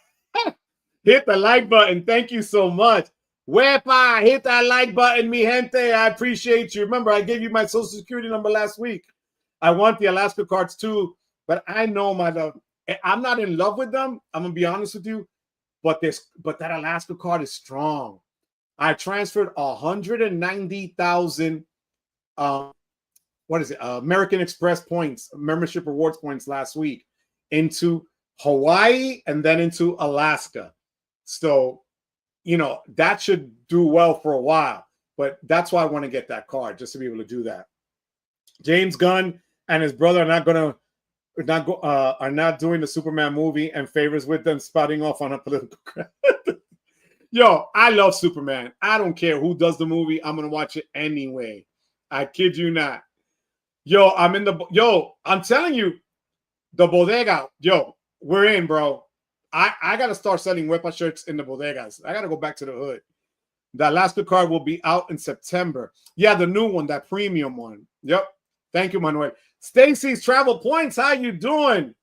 hit the like button. Thank you so much. Wepa, hit that like button, mi gente. I appreciate you. Remember, I gave you my Social Security number last week. I want the Alaska cards too, but I know my love. I'm not in love with them. I'm gonna be honest with you, but that Alaska card is strong. I transferred 190,000. What is it? American Express points, membership rewards points last week into Hawaii and then into Alaska. So, you know, that should do well for a while, but that's why I want to get that card, just to be able to do that. James Gunn and his brother are not doing the Superman movie and favors with them spouting off on a political crowd. Yo, I love Superman. I don't care who does the movie. I'm going to watch it anyway. I kid you not. Yo, I'm telling you, the bodega, yo, we're in, bro. I got to start selling Wepa shirts in the bodegas. I got to go back to the hood. The Alaska card will be out in September. Yeah, the new one, that premium one. Yep. Thank you, Manuel. Stacy's Travel Points, how you doing?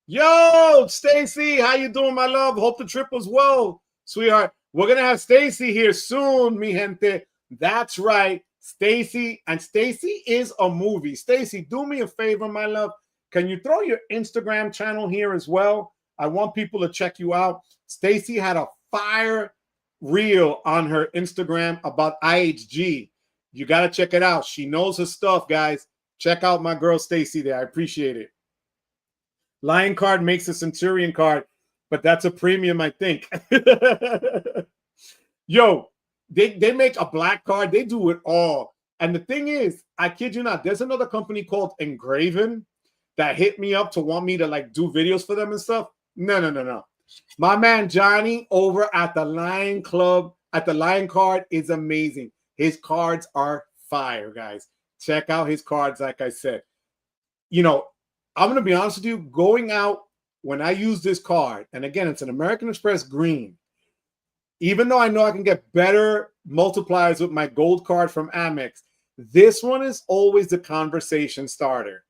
Yo, Stacy, how you doing, my love? Hope the trip was well, sweetheart. We're going to have Stacy here soon, mi gente. That's right. Stacy, and Stacy is a movie. Stacy, do me a favor, my love. Can you throw your Instagram channel here as well? I want people to check you out. Stacy had a fire reel on her Instagram about IHG. You got to check it out. She knows her stuff, guys. Check out my girl Stacy there. I appreciate it. Lion card makes a Centurion card, but that's a premium, I think. Yo, They make a black card. They do it all. And the thing is, I kid you not, there's another company called Engraven that hit me up to want me to like do videos for them and stuff. No. My man Johnny over at the Lion Club, at the Lion Card is amazing. His cards are fire, guys. Check out his cards, like I said. You know, I'm going to be honest with you, going out when I use this card, and again, it's an American Express green. Even though I know I can get better multipliers with my gold card from Amex, this one is always the conversation starter.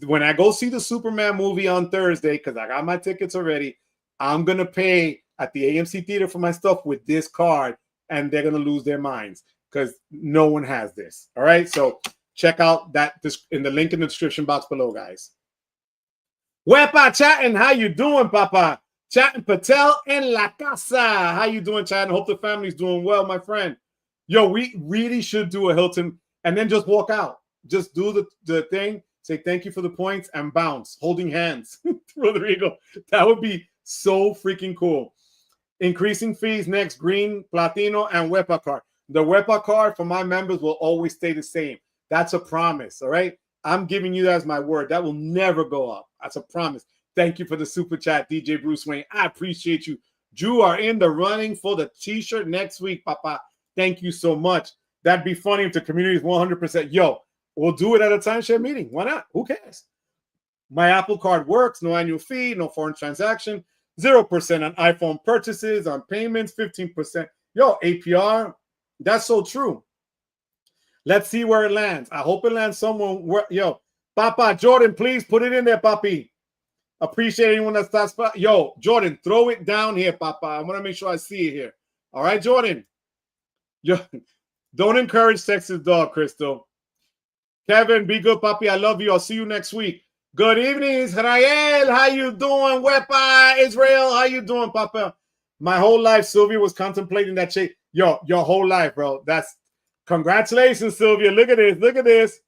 When I go see the Superman movie on Thursday, because I got my tickets already, I'm going to pay at the AMC Theater for my stuff with this card, and they're going to lose their minds because no one has this. All right? So check out that in the link in the description box below, guys. Wepa chatting, how you doing, Papa? Chatting Patel in La Casa. How you doing, chatting? Hope the family's doing well, my friend. Yo, we really should do a Hilton and then just walk out. Just do the thing, say thank you for the points, and bounce, holding hands. Rodrigo, that would be so freaking cool. Increasing fees next, green, platino, and Wepa card. The Wepa card for my members will always stay the same. That's a promise, all right? I'm giving you guys my word. That will never go up. That's a promise. Thank you for the super chat, DJ Bruce Wayne. I appreciate you. You are in the running for the t-shirt next week, Papa. Thank you so much. That'd be funny if the community is 100%. Yo, we'll do it at a timeshare meeting. Why not? Who cares? My Apple card works. No annual fee, no foreign transaction, 0% on iPhone purchases, on payments, 15%. Yo, APR, that's so true. Let's see where it lands. I hope it lands somewhere. Yo, Papa, Jordan, please put it in there, Papi. Appreciate anyone that stops by. Yo, Jordan, throw it down here, Papa. I want to make sure I see it here. All right, Jordan. Yo, don't encourage Texas dog, Crystal. Kevin, be good, Papi. I love you. I'll see you next week. Good evening, Israel. How you doing, Wepa? Israel, how you doing, Papa? My whole life, Sylvia was contemplating that shit. Yo, your whole life, bro. That's congratulations, Sylvia. Look at this. Look at this.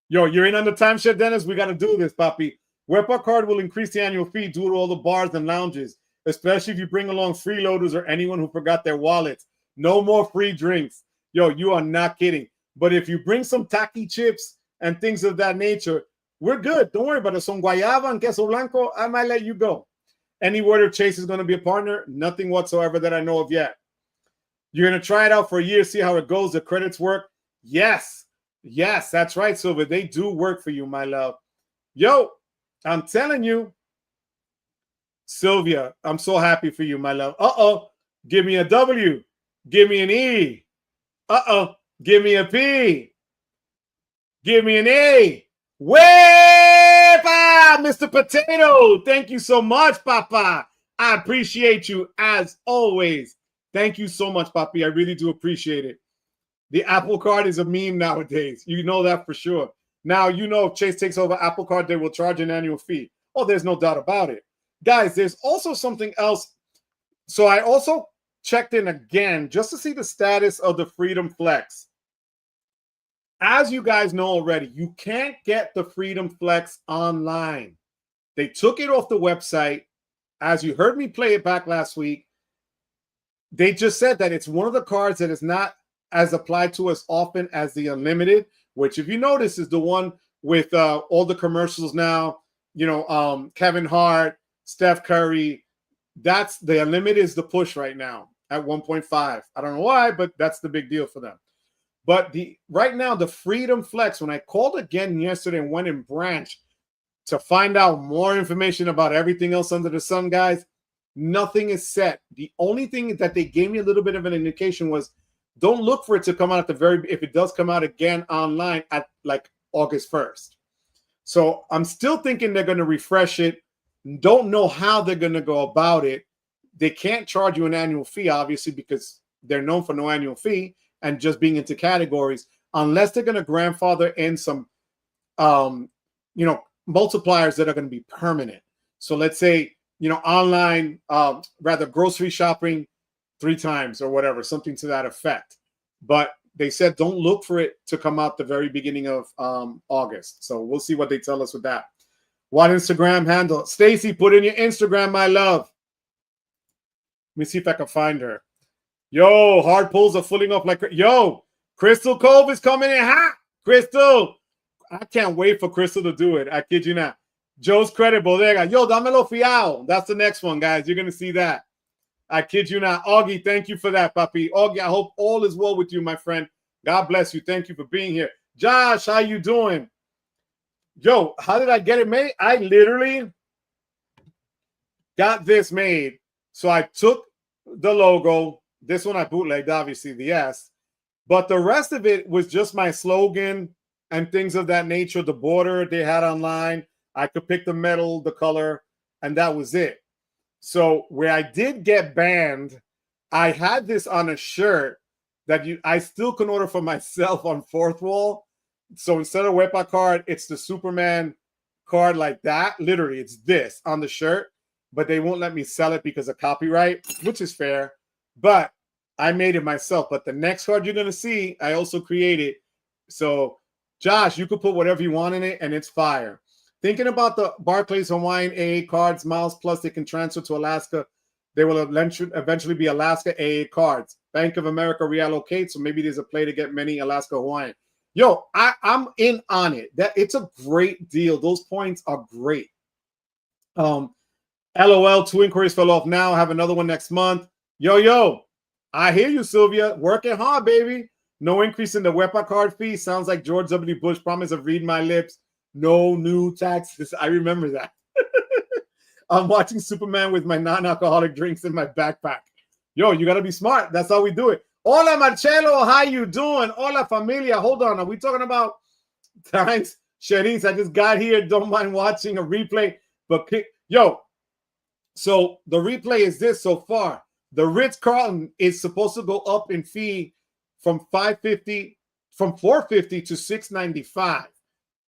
Yo, you're in on the timeshare, Dennis. We got to do this, Papi. Wepa card will increase the annual fee due to all the bars and lounges, especially if you bring along freeloaders or anyone who forgot their wallets. No more free drinks. Yo, you are not kidding. But if you bring some tacky chips and things of that nature, we're good. Don't worry about it. Son guayaba and queso blanco, I might let you go. Any word of Chase is going to be a partner? Nothing whatsoever that I know of yet. You're going to try it out for a year, see how it goes. The credits work. Yes. Yes, that's right, Silver. They do work for you, my love. Yo, I'm telling you, Sylvia, I'm so happy for you, my love. Uh-oh. Give me a W. Give me an E. Uh-oh. Give me a P. Give me an A. Wepa, Mr. Potato. Thank you so much, Papa. I appreciate you as always. Thank you so much, Papi. I really do appreciate it. The Apple Card is a meme nowadays. You know that for sure. Now, you know, if Chase takes over Apple Card, they will charge an annual fee. Oh, there's no doubt about it. Guys, there's also something else. So I also checked in again just to see the status of the Freedom Flex. As you guys know already, you can't get the Freedom Flex online. They took it off the website. As you heard me play it back last week, they just said that it's one of the cards that is not as applied to as often as the Unlimited, which, if you notice, is the one with all the commercials now. You know, Kevin Hart, Steph Curry. That's the Unlimited is the push right now at 1.5. I don't know why, but that's the big deal for them. But right now, the Freedom Flex, when I called again yesterday and went in branch to find out more information about everything else under the sun, guys, nothing is set. The only thing that they gave me a little bit of an indication was don't look for it to come out at if it does come out again online at like August 1st. So I'm still thinking they're going to refresh it. Don't know how they're going to go about it. They can't charge you an annual fee, obviously, because they're known for no annual fee and just being into categories, unless they're going to grandfather in some, you know, multipliers that are going to be permanent. So let's say, you know, online, rather grocery shopping 3 times or whatever, something to that effect. But they said don't look for it to come out the very beginning of August. So we'll see what they tell us with that. What Instagram handle? Stacy, put in your Instagram, my love. Let me see if I can find her. Yo, hard pulls are filling up like, yo, Crystal Cove is coming in hot. Crystal, I can't wait for Crystal to do it. I kid you not. Joe's Credit Bodega. Yo, dámelo fiao. That's the next one, guys. You're going to see that. I kid you not. Augie, thank you for that, Papi. Augie, I hope all is well with you, my friend. God bless you. Thank you for being here. Josh, how you doing? Yo, how did I get it made? I literally got this made. So I took the logo. This one I bootlegged, obviously, the S. But the rest of it was just my slogan and things of that nature. The border they had online. I could pick the metal, the color, and that was it. So where I did get banned, I had this on a shirt that I still can order for myself on Fourth Wall. So instead of Wepa card, it's the Superman card like that. Literally, it's this on the shirt, but they won't let me sell it because of copyright, which is fair. But I made it myself. But the next card you're going to see, I also created. So, Josh, you could put whatever you want in it, and it's fire. Thinking about the Barclays Hawaiian AA cards, Miles Plus, they can transfer to Alaska. They will eventually be Alaska AA cards. Bank of America reallocate, so maybe there's a play to get many Alaska Hawaiian. Yo, I'm in on it. It's a great deal. Those points are great. LOL, 2 inquiries fell off now. Have another one next month. Yo, I hear you, Sylvia. Working hard, baby. No increase in the WEPA card fee. Sounds like George W. Bush promise of reading my lips. No new taxes. I remember that. I'm watching Superman with my non-alcoholic drinks in my backpack. Yo, you got to be smart. That's how we do it. Hola, Marcelo. How you doing? Hola, familia. Hold on. Are we talking about times? Shanice, I just got here. Don't mind watching a replay. But, yo, so the replay is this so far. The Ritz Carlton is supposed to go up in fee from $450 to $695.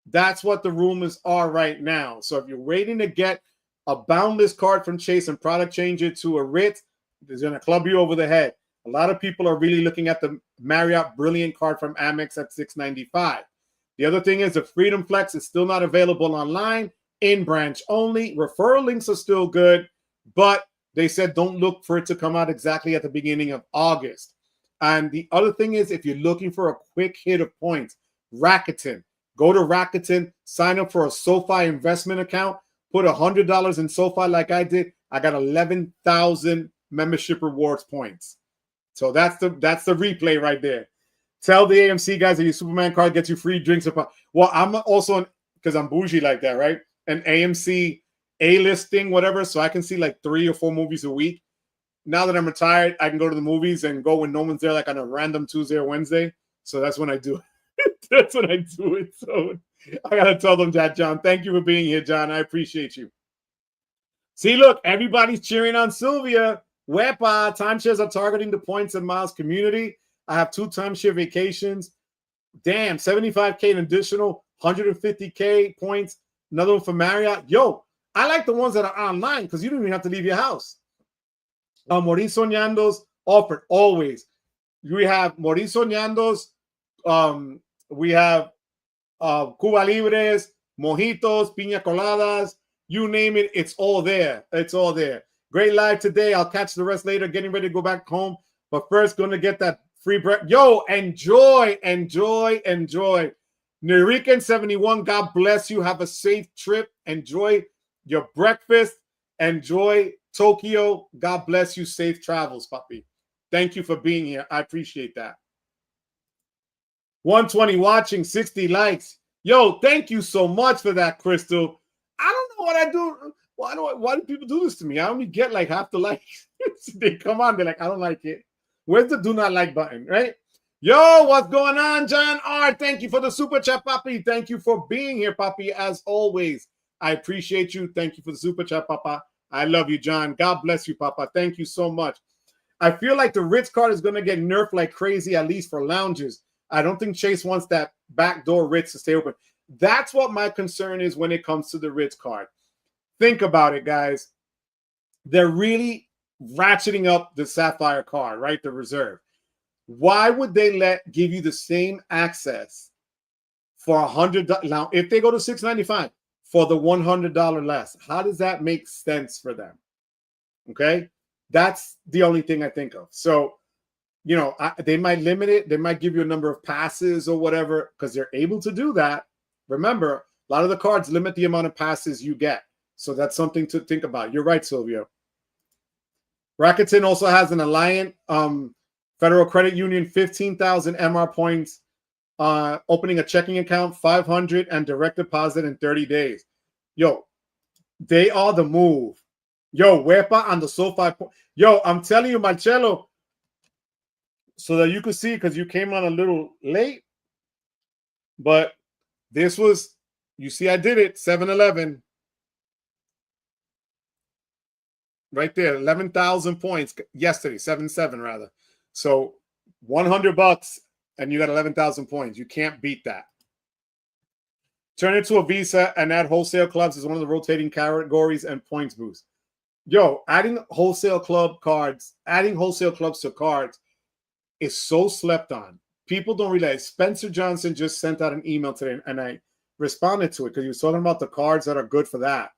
That's what the rumors are right now. So if you're waiting to get a boundless card from Chase and product change it to a Ritz, it's going to club you over the head. A lot of people are really looking at the Marriott Brilliant card from Amex at $695. The other thing is the Freedom Flex is still not available online, in branch only. Referral links are still good, but they said don't look for it to come out exactly at the beginning of August. And the other thing is if you're looking for a quick hit of points, Rakuten. Go to Rakuten, sign up for a SoFi investment account, put $100 in SoFi like I did. I got 11,000 membership rewards points. So that's the replay right there. Tell the AMC guys that your Superman card gets you free drinks. Well, I'm also, because I'm bougie like that, right? An AMC A-listing, whatever, so I can see like 3 or 4 movies a week. Now that I'm retired, I can go to the movies and go when no one's there, like on a random Tuesday or Wednesday. So that's when I do it. That's when I do it. So I got to tell them that, John. Thank you for being here, John. I appreciate you. See, look, everybody's cheering on Sylvia. Wepa, timeshares are targeting the points and miles community. I have 2 timeshare vacations. Damn, 75K an additional, 150K points. Another one for Marriott. Yo, I like the ones that are online because you don't even have to leave your house. Morir Soñando's offered always. We have Morir Soñando's. We have Cuba Libres, mojitos, piña coladas, you name it. It's all there. It's all there. Great live today. I'll catch the rest later. Getting ready to go back home. But first, going to get that free bread. Yo, enjoy, enjoy, enjoy. Nurican71, God bless you. Have a safe trip. Enjoy your breakfast. Enjoy Tokyo. God bless you. Safe travels, puppy. Thank you for being here. I appreciate that. 120 watching, 60 likes. Yo, thank you so much for that, Crystal. I don't know what I do. Why do people do this to me? I only get like half the likes. They come on, they're like, I don't like it. Where's the do not like button, right? Yo, what's going on, John R? Thank you for the super chat, Papi. Thank you for being here, Papi, as always. I appreciate you. Thank you for the super chat, Papa. I love you, John. God bless you, Papa. Thank you so much. I feel like the Ritz card is going to get nerfed like crazy, at least for lounges. I don't think Chase wants that backdoor Ritz to stay open. That's what my concern is when it comes to the Ritz card. Think about it, guys. They're really ratcheting up the Sapphire card, right? The reserve. Why would they give you the same access for $100? Now, if they go to $695 for the $100 less, how does that make sense for them? Okay, that's the only thing I think of. So, you know, they might limit it. They might give you a number of passes or whatever because they're able to do that. Remember, a lot of the cards limit the amount of passes you get. So that's something to think about. You're right, Silvio. Rakuten also has an Alliant Federal Credit Union, 15,000 MR points, opening a checking account, 500, and direct deposit in 30 days. Yo, they are the move. Yo, Wepa on the SoFi. Yo, I'm telling you, Marcello, so that you could see, because you came on a little late, but this was, you see, I did it, 7-Eleven. Right there, 11,000 points yesterday, 7-7 rather. So $100 and you got 11,000 points. You can't beat that. Turn it to a Visa and add wholesale clubs as one of the rotating categories and points boost. Yo, adding wholesale club cards, adding wholesale clubs to cards is so slept on. People don't realize. Spencer Johnson just sent out an email today and I responded to it because he was talking about the cards that are good for that.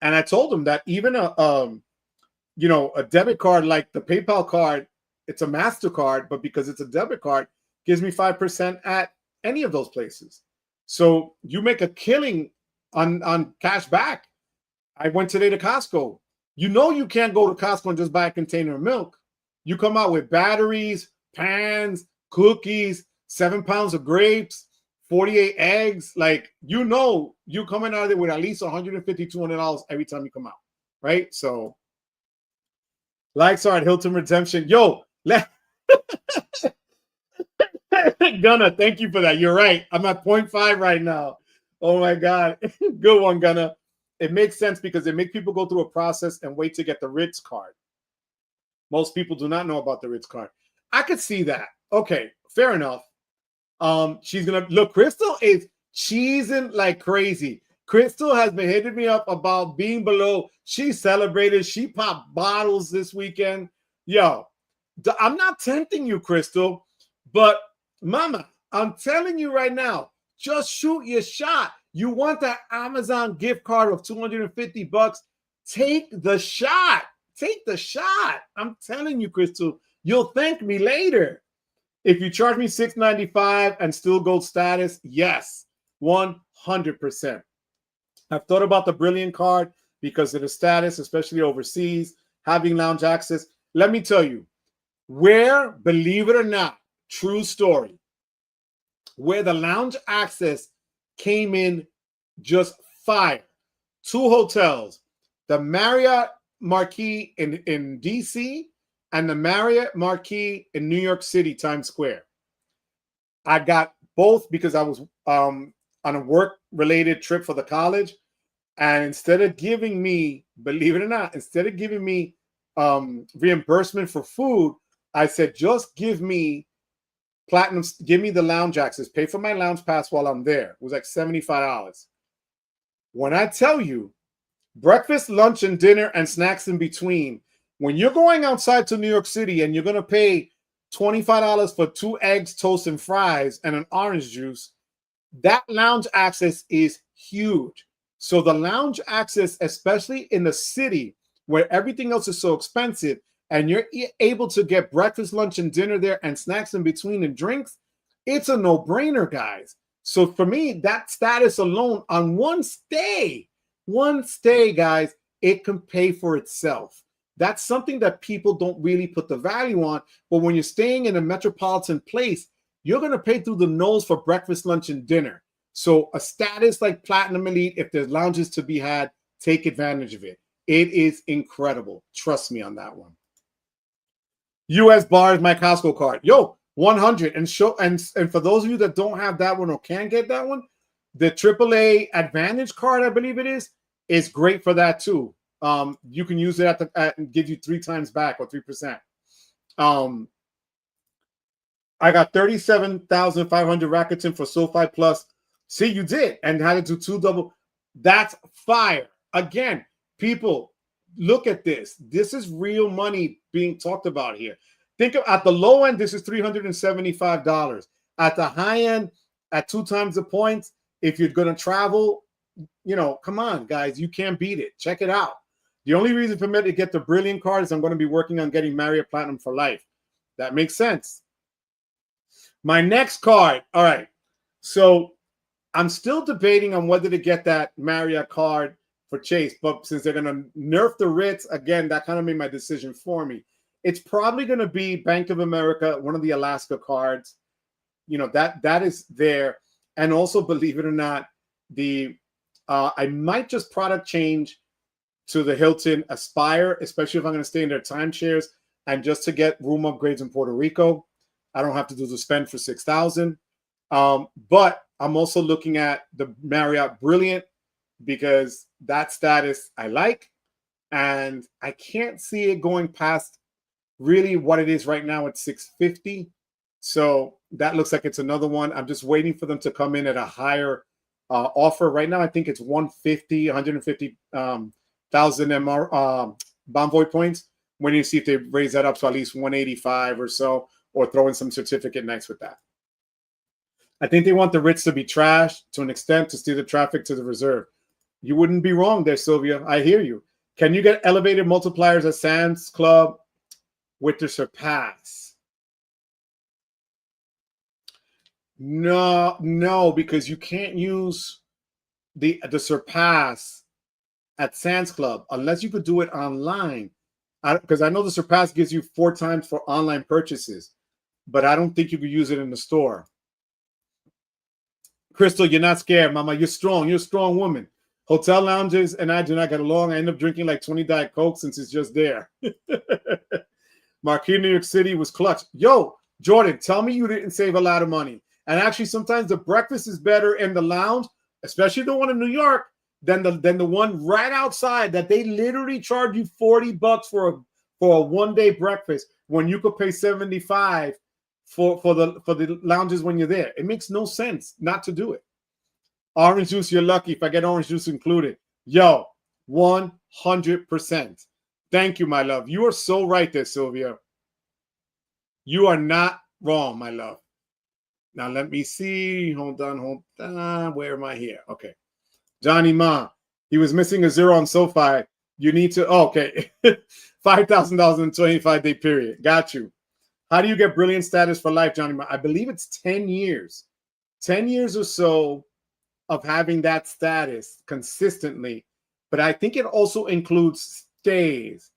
And I told him that even a debit card like the PayPal card, it's a MasterCard, but because it's a debit card, gives me 5% at any of those places. So you make a killing on cash back. I went today to Costco. You know you can't go to Costco and just buy a container of milk. You come out with batteries, pans, cookies, 7 pounds of grapes, 48 eggs. Like, you know, you coming out of there with at least $150, $200 every time you come out, right? So, likes are at Hilton Redemption. Yo, Gunna, thank you for that. You're right. I'm at 0.5 right now. Oh my God. Good one, Gunna. It makes sense because they make people go through a process and wait to get the Ritz card. Most people do not know about the Ritz card. I could see that. Okay, fair enough. She's gonna look. Crystal is cheesing like crazy. Crystal has been hitting me up about being below. She celebrated. She popped bottles this weekend. Yo, I'm not tempting you, Crystal, but Mama, I'm telling you right now, just shoot your shot. You want that Amazon gift card of $250? Take the shot. Take the shot. I'm telling you, Crystal, you'll thank me later. If you charge me $695 and still gold status, yes. 100%. I've thought about the Brilliant card because of the status, especially overseas, having lounge access. Let me tell you, where, believe it or not, true story, where the lounge access came in just fire. 2 hotels, the Marriott Marquis in DC and the Marriott Marquis in New York City, Times Square. I got both because I was on a work-related trip for the college. And instead of giving me, believe it or not, instead of giving me reimbursement for food, I said, just give me platinum, give me the lounge access, pay for my lounge pass while I'm there. It was like $75. When I tell you, breakfast, lunch, and dinner and snacks in between, when you're going outside to New York City and you're going to pay $25 for 2 eggs, toast, and fries and an orange juice, that lounge access is huge. So the lounge access, especially in the city where everything else is so expensive, and you're able to get breakfast, lunch, and dinner there and snacks in between and drinks, it's a no-brainer, guys. So for me, that status alone on one stay, guys, it can pay for itself. That's something that people don't really put the value on. But when you're staying in a metropolitan place, you're going to pay through the nose for breakfast, lunch, and dinner. So a status like Platinum Elite, if there's lounges to be had, take advantage of it. It is incredible. Trust me on that one. US Bars, my Costco card. Yo, 100. And for those of you that don't have that one or can't get that one, the AAA Advantage card, I believe it is great for that too. You can use it and give you 3 times back or 3%. I got 37,500 Rakuten for SoFi Plus. See, you did, and had to do 2 double. That's fire. Again, people, look at this. This is real money being talked about here. Think of, at the low end, this is $375. At the high end, at 2 times the points, if you're going to travel, you know, come on, guys, you can't beat it. Check it out. The only reason for me to get the Brilliant card is I'm going to be working on getting Marriott Platinum for life. That makes sense. My next card. All right. So I'm still debating on whether to get that Marriott card for Chase, but since they're going to nerf the Ritz, again, that kind of made my decision for me. It's probably going to be Bank of America, one of the Alaska cards. You know, that is there. And also, believe it or not, I might just product change to the Hilton Aspire, especially if I'm going to stay in their timeshares, and just to get room upgrades in Puerto Rico. I don't have to do the spend for $6,000. But I'm also looking at the Marriott Brilliant because that status I like, and I can't see it going past really what it is right now at $650. So that looks like it's another one. I'm just waiting for them to come in at a higher offer. Right now, I think it's 150,000 MR Bonvoy points. When you see if they raise that up to at least 185 or so, or throw in some certificate next with that. I think they want the Ritz to be trashed to an extent to steer the traffic to the reserve. You wouldn't be wrong there, Sylvia. I hear you. Can you get elevated multipliers at Sam's Club with the Surpass? No, because you can't use the Surpass at Sam's Club unless you could do it online. Because I know the Surpass gives you 4 times for online purchases, but I don't think you could use it in the store. Crystal, you're not scared, Mama. You're strong. You're a strong woman. Hotel lounges and I do not get along. I end up drinking like 20 Diet Coke since it's just there. Marquis, New York City was clutch. Yo, Jordan, tell me you didn't save a lot of money. And actually, sometimes the breakfast is better in the lounge, especially the one in New York, than the one right outside that they literally charge you $40 for a one-day breakfast when you could pay $75 for the lounges when you're there. It makes no sense not to do it. Orange juice, you're lucky if I get orange juice included. Yo, 100%. Thank you, my love. You are so right there, Sylvia. You are not wrong, my love. Now, let me see. Hold on. Where am I here? Okay. Johnny Ma, he was missing a 0 on SoFi. You need to, okay. $5,000 in a 25-day period. Got you. How do you get Brilliant status for life, Johnny Ma? I believe it's 10 years. 10 years or so. of having that status consistently, but I think it also includes stays.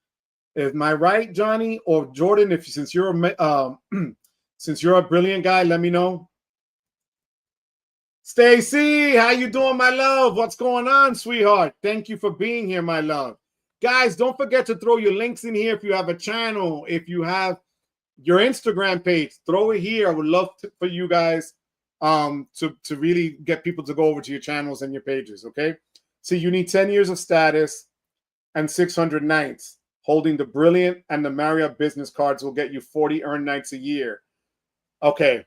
Am I right, Johnny or Jordan? If since you're a brilliant guy, let me know. Stacy, how you doing, my love? What's going on, sweetheart? Thank you for being here, my love. Guys, don't forget to throw your links in here if you have a channel, if you have your Instagram page, throw it here. I would love for you guys to really get people to go over to your channels and your pages, okay? So you need 10 years of status and 600 nights. Holding the Brilliant and the Marriott business cards will get you 40 earned nights a year. Okay.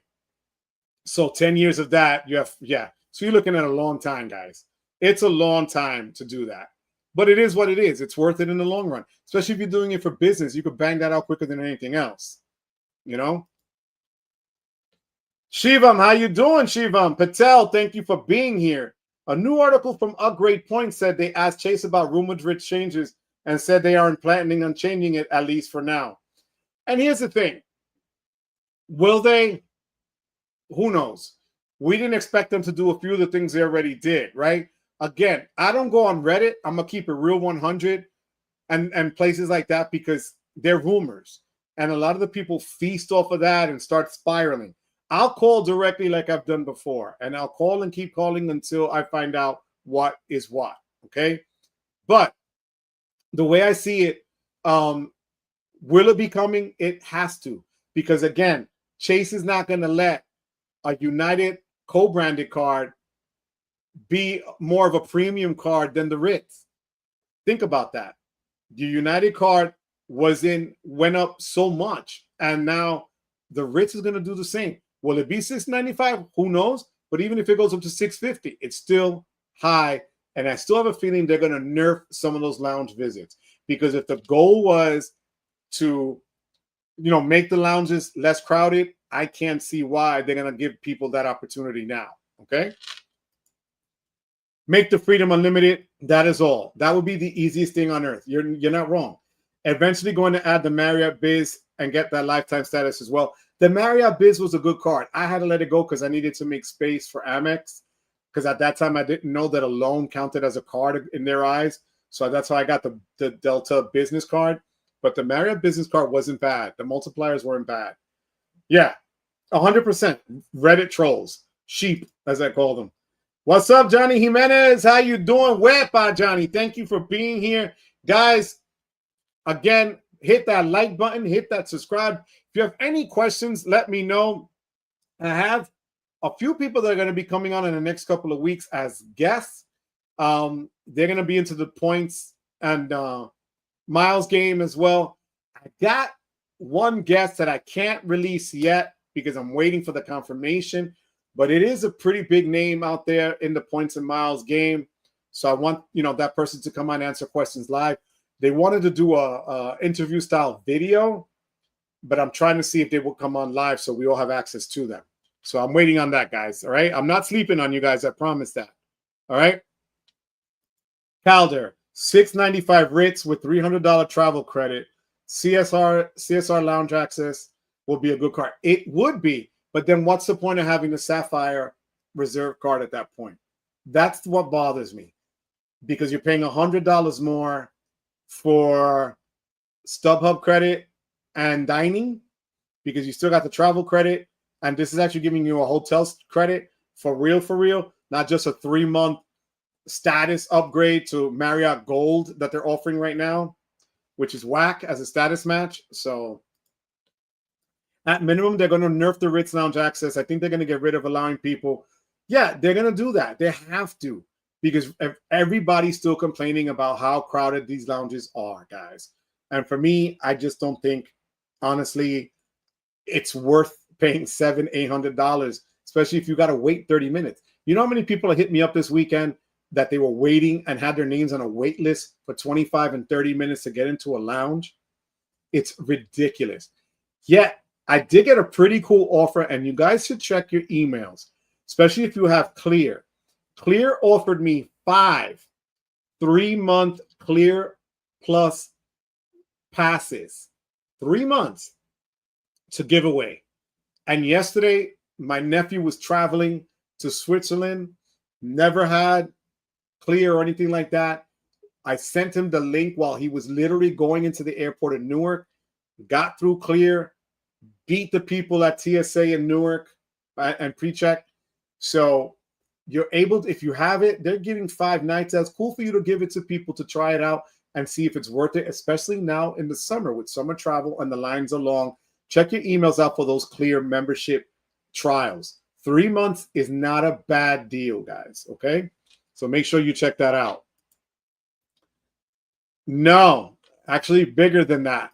So 10 years of that, you have, yeah. So you're looking at a long time, guys. It's a long time to do that. But it is what it is. It's worth it in the long run. Especially if you're doing it for business. You could bang that out quicker than anything else. You know? Shivam, how you doing, Shivam? Patel, thank you for being here. A new article from Upgrade Point said they asked Chase about rumored Ritz changes and said they aren't planning on changing it, at least for now. And here's the thing. Will they? Who knows? We didn't expect them to do a few of the things they already did, right? Again, I don't go on Reddit. I'm going to keep it real 100 and places like that because they're rumors. And a lot of the people feast off of that and start spiraling. I'll call directly like I've done before. And I'll call and keep calling until I find out what is what, okay? But the way I see it, will it be coming? It has to. Because, again, Chase is not going to let a United co-branded card be more of a premium card than the Ritz. Think about that. The United card went up so much, and now the Ritz is going to do the same. Will it be $695? Who knows? But even if it goes up to $650, it's still high, and I still have a feeling they're going to nerf some of those lounge visits, because if the goal was to, make the lounges less crowded, I can't see why they're going to give people that opportunity now, okay? Make the freedom unlimited. That is all. That would be the easiest thing on earth. You're not wrong. Eventually going to add the Marriott Biz and get that lifetime status as well. The Marriott Biz was a good card. I had to let it go because I needed to make space for Amex, because at that time I didn't know that a loan counted as a card in their eyes. So that's how I got the Delta business card. But the Marriott business card wasn't bad. The multipliers weren't bad. Yeah, 100%. Reddit trolls. Sheep, as I call them. What's up, Johnny Jimenez? How you doing? Wepa, Johnny. Thank you for being here. Guys, again, hit that like button. Hit that subscribe. If you have any questions, let me know. I have a few people that are going to be coming on in the next couple of weeks as guests. They're going to be into the points and miles game as well. I got one guest that I can't release yet because I'm waiting for the confirmation, but it is a pretty big name out there in the points and miles game. So I want, that person to come on and answer questions live. They wanted to do a interview style video, but I'm trying to see if they will come on live so we all have access to them. So I'm waiting on that, guys. All right. I'm not sleeping on you guys. I promise that. All right. Calder, $695 Ritz with $300 travel credit. CSR lounge access will be a good card. It would be, but then what's the point of having the Sapphire reserve card at that point? That's what bothers me, because you're paying $100 more for StubHub credit and dining because you still got the travel credit, and this is actually giving you a hotel credit for real, not just a 3-month status upgrade to Marriott Gold that they're offering right now, which is whack as a status match. So at minimum, they're going to nerf the Ritz Lounge access. I think they're going to get rid of allowing people. Yeah, they're going to do that. They have to, because everybody's still complaining about how crowded these lounges are, guys. And for me, I just don't think, honestly, it's worth paying $700-800, especially if you got to wait 30 minutes. You know how many people hit me up this weekend that they were waiting and had their names on a wait list for 25 and 30 minutes to get into a lounge? It's ridiculous. Yet, I did get a pretty cool offer, and you guys should check your emails, especially if you have Clear. Clear offered me 5 3-month Clear Plus passes, 3 months to give away. And yesterday, my nephew was traveling to Switzerland, never had Clear or anything like that. I sent him the link while he was literally going into the airport in Newark, got through Clear, beat the people at TSA in Newark and pre-check. So you're able to, if you have it, they're giving 5 nights. That's cool for you to give it to people to try it out and see if it's worth it, especially now in the summer with summer travel and the lines are long. Check your emails out for those Clear membership trials. 3 months is not a bad deal, guys, okay? So make sure you check that out. No, actually bigger than that.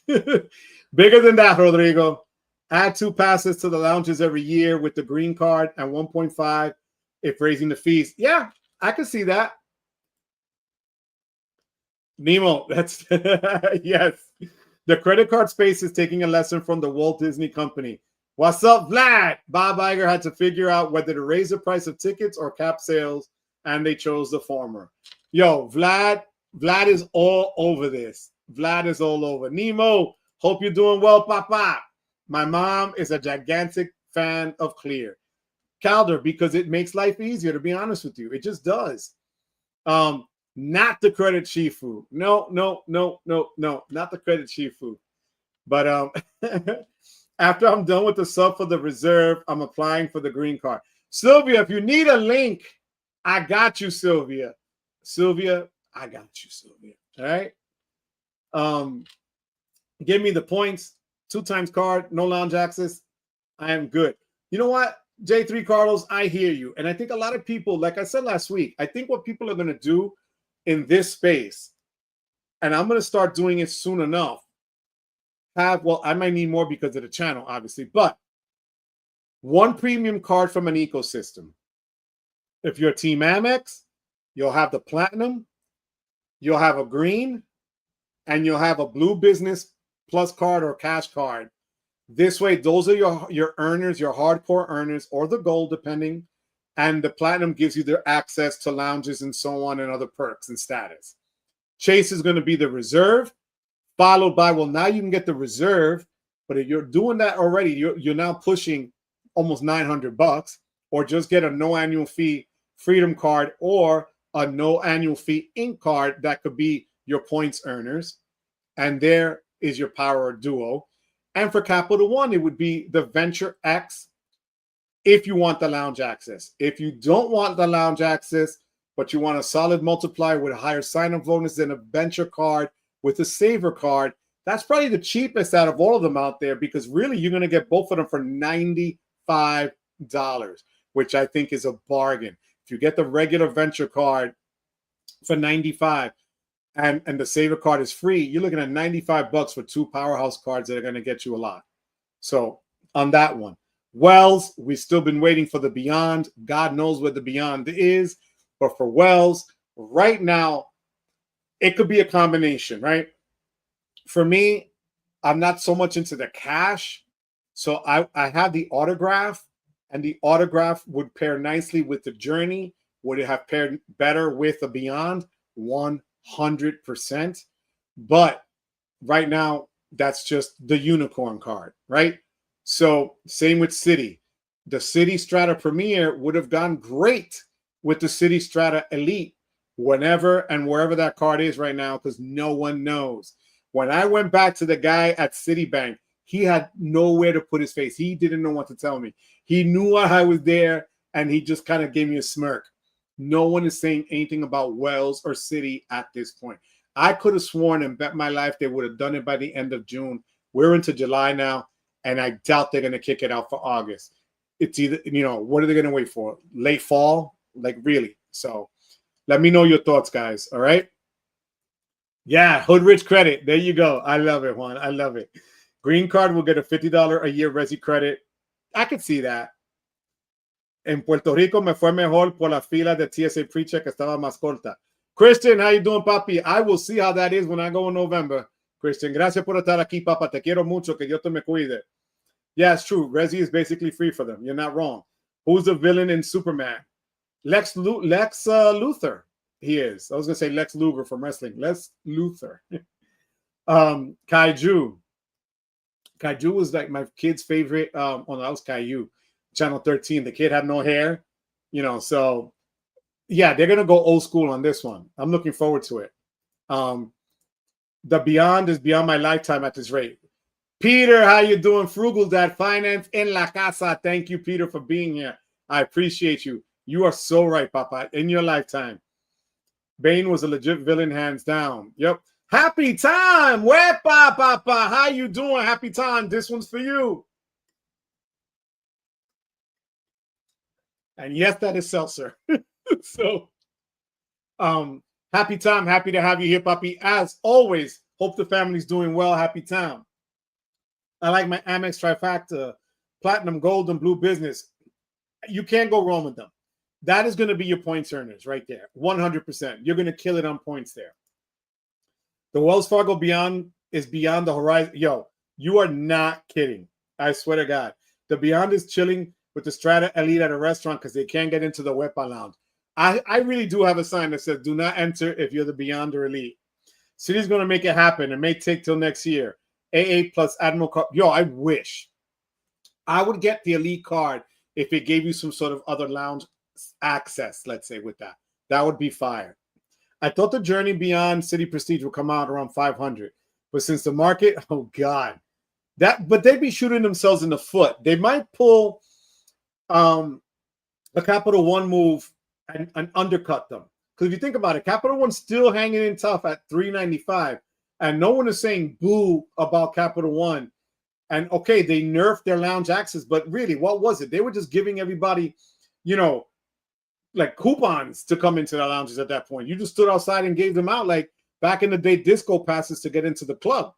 Bigger than that, Rodrigo. Add 2 passes to the lounges every year with the green card and 1.5 if raising the fees. Yeah, I can see that. Nemo, that's yes. The credit card space is taking a lesson from the Walt Disney Company. What's up, Vlad? Bob Iger had to figure out whether to raise the price of tickets or cap sales, and they chose the former. Yo, Vlad is all over this. Vlad is all over. Nemo, hope you're doing well, Papa. My mom is a gigantic fan of Clear. Calder, because it makes life easier, to be honest with you. It just does. Not the credit Shifu. No, not the credit Shifu. But after I'm done with the sub for the reserve, I'm applying for the green card. Sylvia, if you need a link, I got you, Sylvia. Sylvia, I got you, Sylvia. All right. Give me the points. 2 times card, no lounge access. I am good. You know what, J3 Carlos, I hear you. And I think a lot of people, like I said last week, I think what people are going to do in this space, and I'm going to start doing it soon enough, well, I might need more because of the channel, obviously, but 1 premium card from an ecosystem. If you're Team Amex, you'll have the Platinum, you'll have a Green, and you'll have a Blue Business Plus card or cash card. This way, those are your earners, your hardcore earners, or the Gold, depending. And the Platinum gives you their access to lounges and so on and other perks and status. Chase is going to be the Reserve, followed by, well, now you can get the Reserve, but if you're doing that already, you're now pushing almost $900, or just get a no annual fee Freedom card or a no annual fee Ink card that could be your points earners. And there is your Power Duo. And for Capital One, it would be the Venture X if you want the lounge access. If you don't want the lounge access, but you want a solid multiplier with a higher sign-up bonus than a Venture card with a Saver card, that's probably the cheapest out of all of them out there, because really you're going to get both of them for $95, which I think is a bargain. If you get the regular Venture card for $95 and the Saver card is free, you're looking at $95 for 2 powerhouse cards that are going to get you a lot. So on that one, Wells, we've still been waiting for the Beyond. God knows what the Beyond is, but for Wells, right now, it could be a combination, right? For me, I'm not so much into the cash, so I have the autograph, and the autograph would pair nicely with the Journey. Would it have paired better with the Beyond? 100%. But right now, that's just the unicorn card, right? So same with City. The City Strata Premier would have gone great with the City Strata Elite whenever and wherever that card is right now, because no one knows. When I went back to the guy at Citibank, he had nowhere to put his face. He didn't know what to tell me. He knew I was there, and he just kind of gave me a smirk. No one is saying anything about Wells or City at this point. I could have sworn and bet my life they would have done it by the end of June. We're into July now, and I doubt they're going to kick it out for August. It's either, what are they going to wait for? Late fall? Like, really? So let me know your thoughts, guys. All right? Yeah, Hoodrich credit. There you go. I love it, Juan. I love it. Green card will get a $50 a year Resi credit. I could see that. En Puerto Rico me fue mejor por la fila de TSA pre-check, estaba más corta. Christian, how you doing, papi? I will see how that is when I go in November. Christian, gracias por estar aquí, papa. Te quiero mucho. Que Dios te me cuide. Yeah, it's true. Resi is basically free for them. You're not wrong. Who's the villain in Superman? Lex Luthor. He is. I was going to say Lex Luger from wrestling. Lex Luthor. Kaiju. Kaiju was like my kid's favorite. That was Caillou. Channel 13. The kid had no hair. So yeah, they're gonna go old school on this one. I'm looking forward to it. The beyond is beyond my lifetime at this rate. Peter, how you doing? Frugal Dad Finance in La Casa. Thank you, Peter, for being here. I appreciate you. You are so right, Papa. In your lifetime, Bane was a legit villain, hands down. Yep. Happy time. Wepa, Papa. How you doing? Happy time. This one's for you. And yes, that is seltzer. So, happy time. Happy to have you here, Papi. As always, hope the family's doing well. Happy time. I like my Amex trifecta, platinum, gold, and blue business. You can't go wrong with them. That is going to be your points earners right there. 100%. You're going to kill it on points there. The Wells Fargo Beyond is beyond the horizon. Yo, you are not kidding. I swear to God. The Beyond is chilling with the Strata Elite at a restaurant because they can't get into the Wepa Lounge. I really do have a sign that says, do not enter if you're the Beyond or Elite. City's going to make it happen. It may take till next year. AA plus Admiral card. Yo, I wish I would get the Elite card if it gave you some sort of other lounge access, let's say, with that. That would be fire. I thought the Journey Beyond City Prestige would come out around 500. But since the market, oh God. But they'd be shooting themselves in the foot. They might pull a Capital One move and undercut them. Because if you think about it, Capital One's still hanging in tough at 395. And no one is saying boo about Capital One. And okay, they nerfed their lounge access, but really, what was it? They were just giving everybody, like coupons to come into the lounges at that point. You just stood outside and gave them out like back in the day, disco passes to get into the club.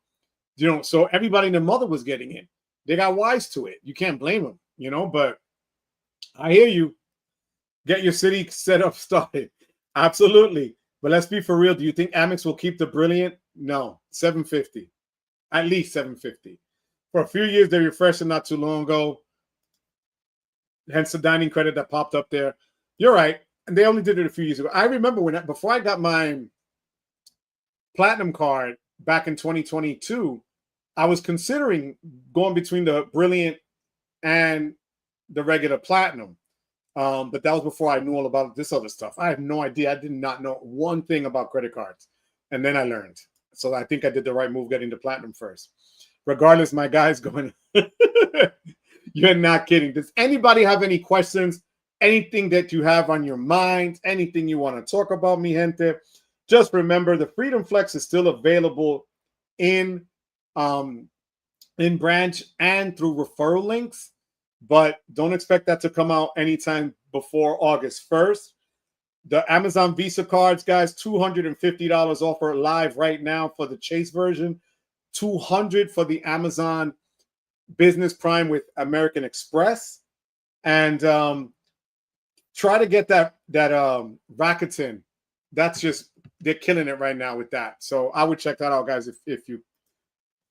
So everybody and their mother was getting in. They got wise to it. You can't blame them, but I hear you. Get your city set up started. Absolutely. But let's be for real. Do you think Amex will keep the Brilliant? No, 750, at least 750. For a few years, they refreshed it not too long ago. Hence the dining credit that popped up there. You're right. And they only did it a few years ago. I remember before I got my platinum card back in 2022, I was considering going between the Brilliant and the regular platinum. But that was before I knew all about this other stuff. I have no idea. I did not know one thing about credit cards. And then I learned. So I think I did the right move getting the platinum first. Regardless, my guy's going. You're not kidding. Does anybody have any questions? Anything that you have on your mind? Anything you want to talk about, mi gente? Just remember, the Freedom Flex is still available in branch and through referral links, but don't expect that to come out anytime before August 1st. The Amazon Visa cards, guys, $250 offer live right now for the Chase version, $200 for the Amazon Business Prime with American Express, and try to get that Rakuten. That's just, they're killing it right now with that. So I would check that out, guys, if you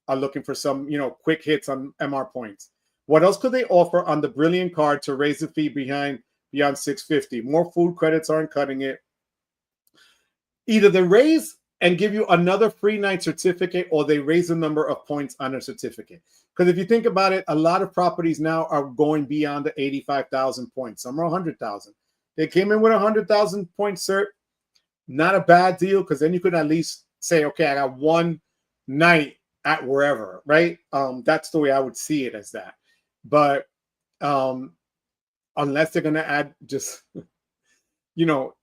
are looking for some quick hits on MR points. What else could they offer on the Brilliant card to raise the fee beyond 650? More food credits aren't cutting it. Either they raise and give you another free night certificate, or they raise the number of points on a certificate. Because if you think about it, a lot of properties now are going beyond the 85,000 points. Some are 100,000. They came in with 100,000 point cert. Not a bad deal, because then you could at least say, okay, I got one night at wherever, right? That's the way I would see it, as that. But unless they're going to add just,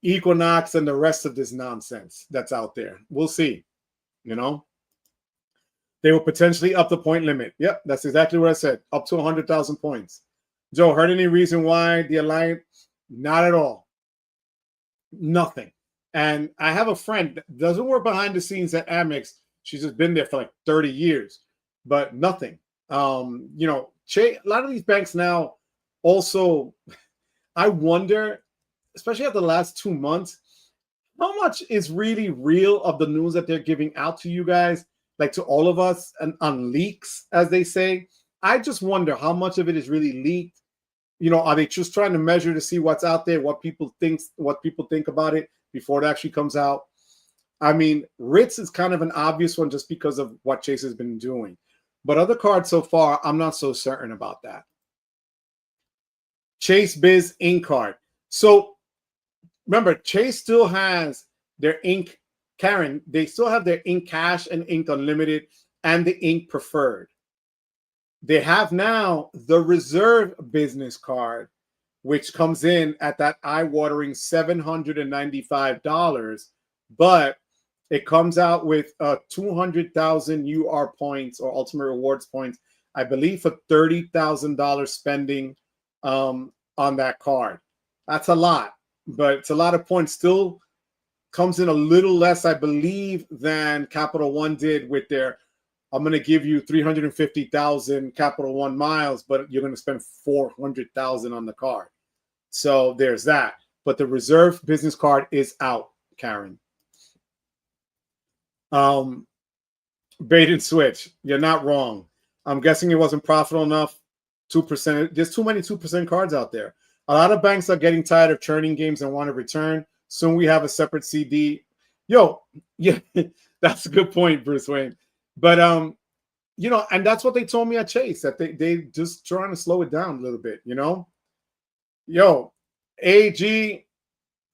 Equinox and the rest of this nonsense that's out there. We'll see, They will potentially up the point limit. Yep, that's exactly what I said. Up to 100,000 points. Joe, heard any reason why the Alliance? Not at all. Nothing. And I have a friend that doesn't work behind the scenes at Amex. She's just been there for like 30 years, but nothing. A lot of these banks now also, I wonder, especially after the last 2 months, how much is really real of the news that they're giving out to you guys, like to all of us, and on leaks, as they say. I just wonder how much of it is really leaked. Are they just trying to measure to see what's out there, what people think about it before it actually comes out? I mean, Ritz is kind of an obvious one just because of what Chase has been doing. But other cards so far, I'm not so certain about that. Chase Biz Inc. card. So remember, Chase still has their Ink, Karen, they still have their Ink Cash and Ink Unlimited and the Ink Preferred. They have now the Reserve business card, which comes in at that eye-watering $795, but it comes out with 200,000 UR points or Ultimate Rewards points, I believe, for $30,000 spending on that card. That's a lot, but it's a lot of points. Still comes in a little less, I believe, than Capital One did with their, I'm going to give you 350,000 Capital One miles, but you're going to spend 400,000 on the card. So there's that. But the Reserve business card is out, Karen. Bait and switch. You're not wrong. I'm guessing it wasn't profitable enough. 2%. There's too many 2% cards out there. A lot of banks are getting tired of churning games and want to return. Soon we have a separate CD. Yo, yeah, that's a good point, Bruce Wayne. But you know, and that's what they told me at Chase, that they just trying to slow it down a little bit, you know. Yo, AG,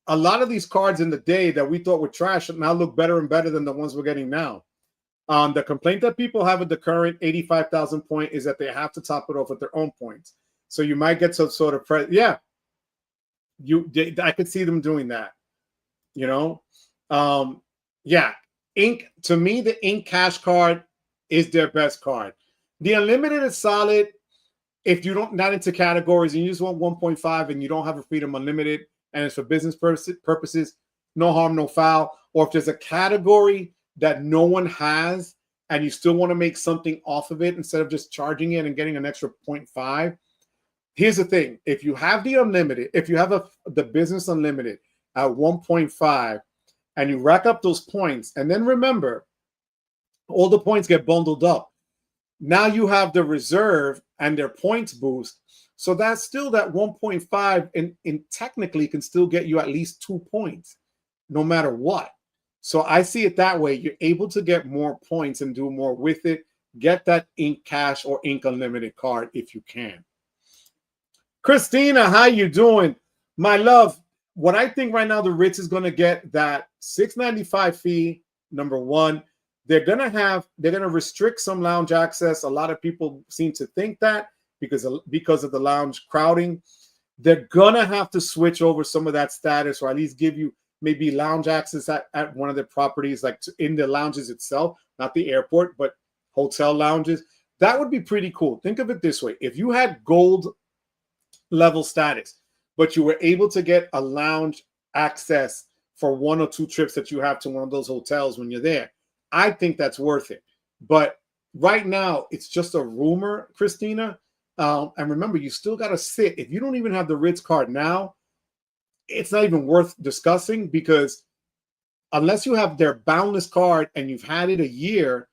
a lot of these cards in the day that we thought were trash now look better and better than the ones we're getting now. The complaint that people have with the current 85,000 point is that they have to top it off with their own points. So you might get some sort of I could see them doing that. You know, yeah. Ink, to me, the Ink Cash card is their best card. The Unlimited is solid if you don't not into categories and you just want 1.5 and you don't have a Freedom Unlimited and it's for business purposes. No harm, no foul. Or if there's a category that no one has and you still want to make something off of it instead of just charging it and getting an extra 0.5. Here's the thing: if you have the Unlimited, if you have the Business Unlimited at 1.5 and you rack up those points, and then remember, all the points get bundled up. Now you have the Reserve and their points boost. So that's still that 1.5 and technically can still get you at least 2 points no matter what. So I see it that way. You're able to get more points and do more with it. Get that Ink Cash or Ink Unlimited card if you can. Christina, how you doing? My love, what I think right now the Ritz is going to get that $6.95 fee, number one. They're going to restrict some lounge access. A lot of people seem to think that because of the lounge crowding. They're going to have to switch over some of that status, or at least give you maybe lounge access at one of their properties, like in the lounges itself, not the airport, but hotel lounges. That would be pretty cool. Think of it this way. If you had gold level status, but you were able to get a lounge access for 1 or 2 trips that you have to one of those hotels when you're there, I think that's worth it. But right now, it's just a rumor, Christina. And remember, you still got to sit. If you don't even have the Ritz card now, it's not even worth discussing, because unless you have their boundless card and you've had it a year,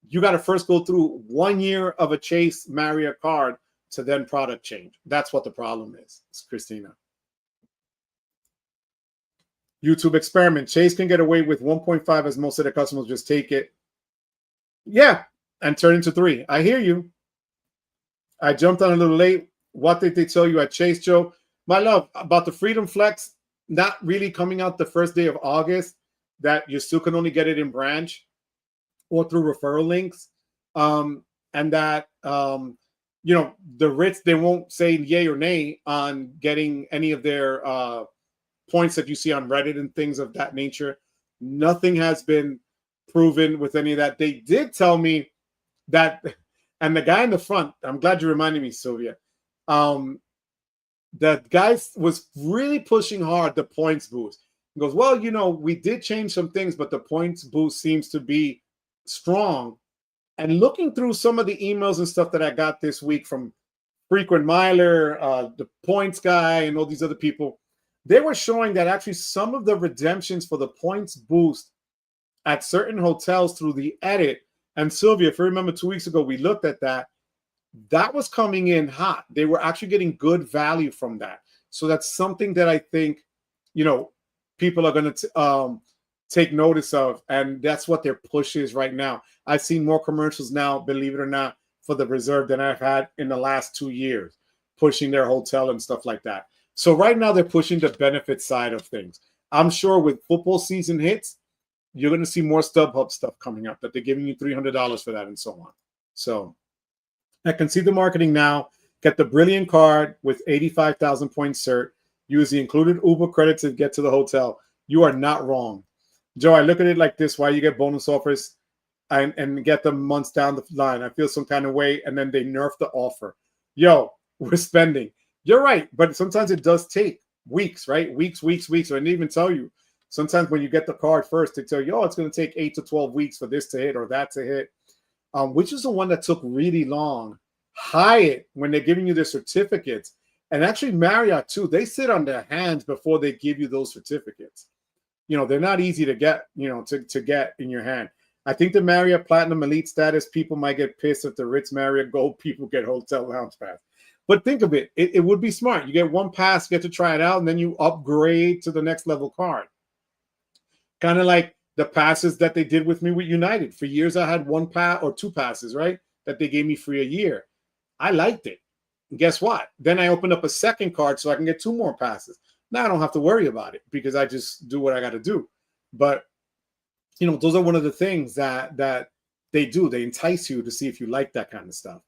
you got to first go through 1 year of a Chase Marriott card to then product change. That's what the problem is, Christina. YouTube experiment. Chase can get away with 1.5 as most of the customers just take it. Yeah, and turn into 3. I hear you. I jumped on a little late. What did they tell you at Chase, Joe? My love, about the Freedom Flex, not really coming out the first day of August, that you still can only get it in branch or through referral links. And that, you know, the Ritz, they won't say yay or nay on getting any of their points that you see on Reddit and things of that nature. Nothing has been proven with any of that. They did tell me that, and the guy in the front, I'm glad you reminded me, Sylvia, that guy was really pushing hard the points boost. He goes, well, you know, we did change some things, but the points boost seems to be strong. And looking through some of the emails and stuff that I got this week from Frequent Miler, the points guy, and all these other people, they were showing that actually some of the redemptions for the points boost at certain hotels through the edit. And Sylvia, if you remember 2 weeks ago, we looked at that. That was coming in hot. They were actually getting good value from that. So that's something that I think, you know, people are going to take notice of. And that's what their push is right now. I've seen more commercials now, believe it or not, for the Reserve than I've had in the last 2 years, pushing their hotel and stuff like that. So right now they're pushing the benefit side of things. I'm sure with football season hits, you're going to see more StubHub stuff coming up that they're giving you $300 for that and so on. So I can see the marketing now. Get the Brilliant card with 85,000 points cert. Use the included Uber credits to get to the hotel. You are not wrong. Joe, I look at it like this. Why you get bonus offers and get them months down the line. I feel some kind of way, and then they nerf the offer. Yo, we're spending. You're right, but sometimes it does take weeks, right? Weeks. I didn't even tell you. Sometimes when you get the card first, they tell you, oh, it's going to take 8 to 12 weeks for this to hit or that to hit. Which is the one that took really long. Hyatt, when they're giving you their certificates, and actually Marriott too, they sit on their hands before they give you those certificates. You know, they're not easy to get, you know, to get in your hand. I think the Marriott Platinum Elite status, people might get pissed if the Ritz Marriott Gold people get hotel lounge pass. But think of it, it would be smart. You get one pass, get to try it out, and then you upgrade to the next level card. Kind of like the passes that they did with me with United. For years, I had one pass or two passes, right? That they gave me free a year. I liked it. And guess what? Then I opened up a second card so I can get 2 more passes. Now I don't have to worry about it because I just do what I got to do. But, you know, those are one of the things that they do. They entice you to see if you like that kind of stuff.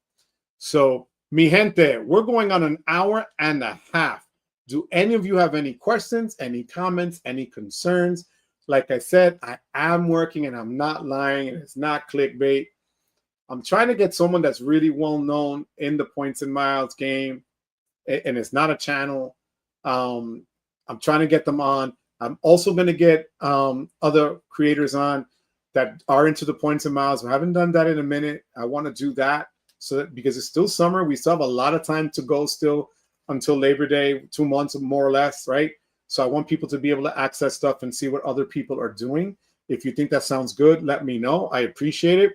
So, mi gente, we're going on an hour and a half. Do any of you have any questions, any comments, any concerns? Like I said, I am working and I'm not lying and it's not clickbait. I'm trying to get someone that's really well known in the points and miles game, and it's not a channel. I'm trying to get them on. I'm also going to get other creators on that are into the points and miles. I haven't done that in a minute. I want to do that so that because it's still summer, we still have a lot of time to go still until Labor Day, 2 months more or less, right? So I want people to be able to access stuff and see what other people are doing. If you think that sounds good, let me know. I appreciate it.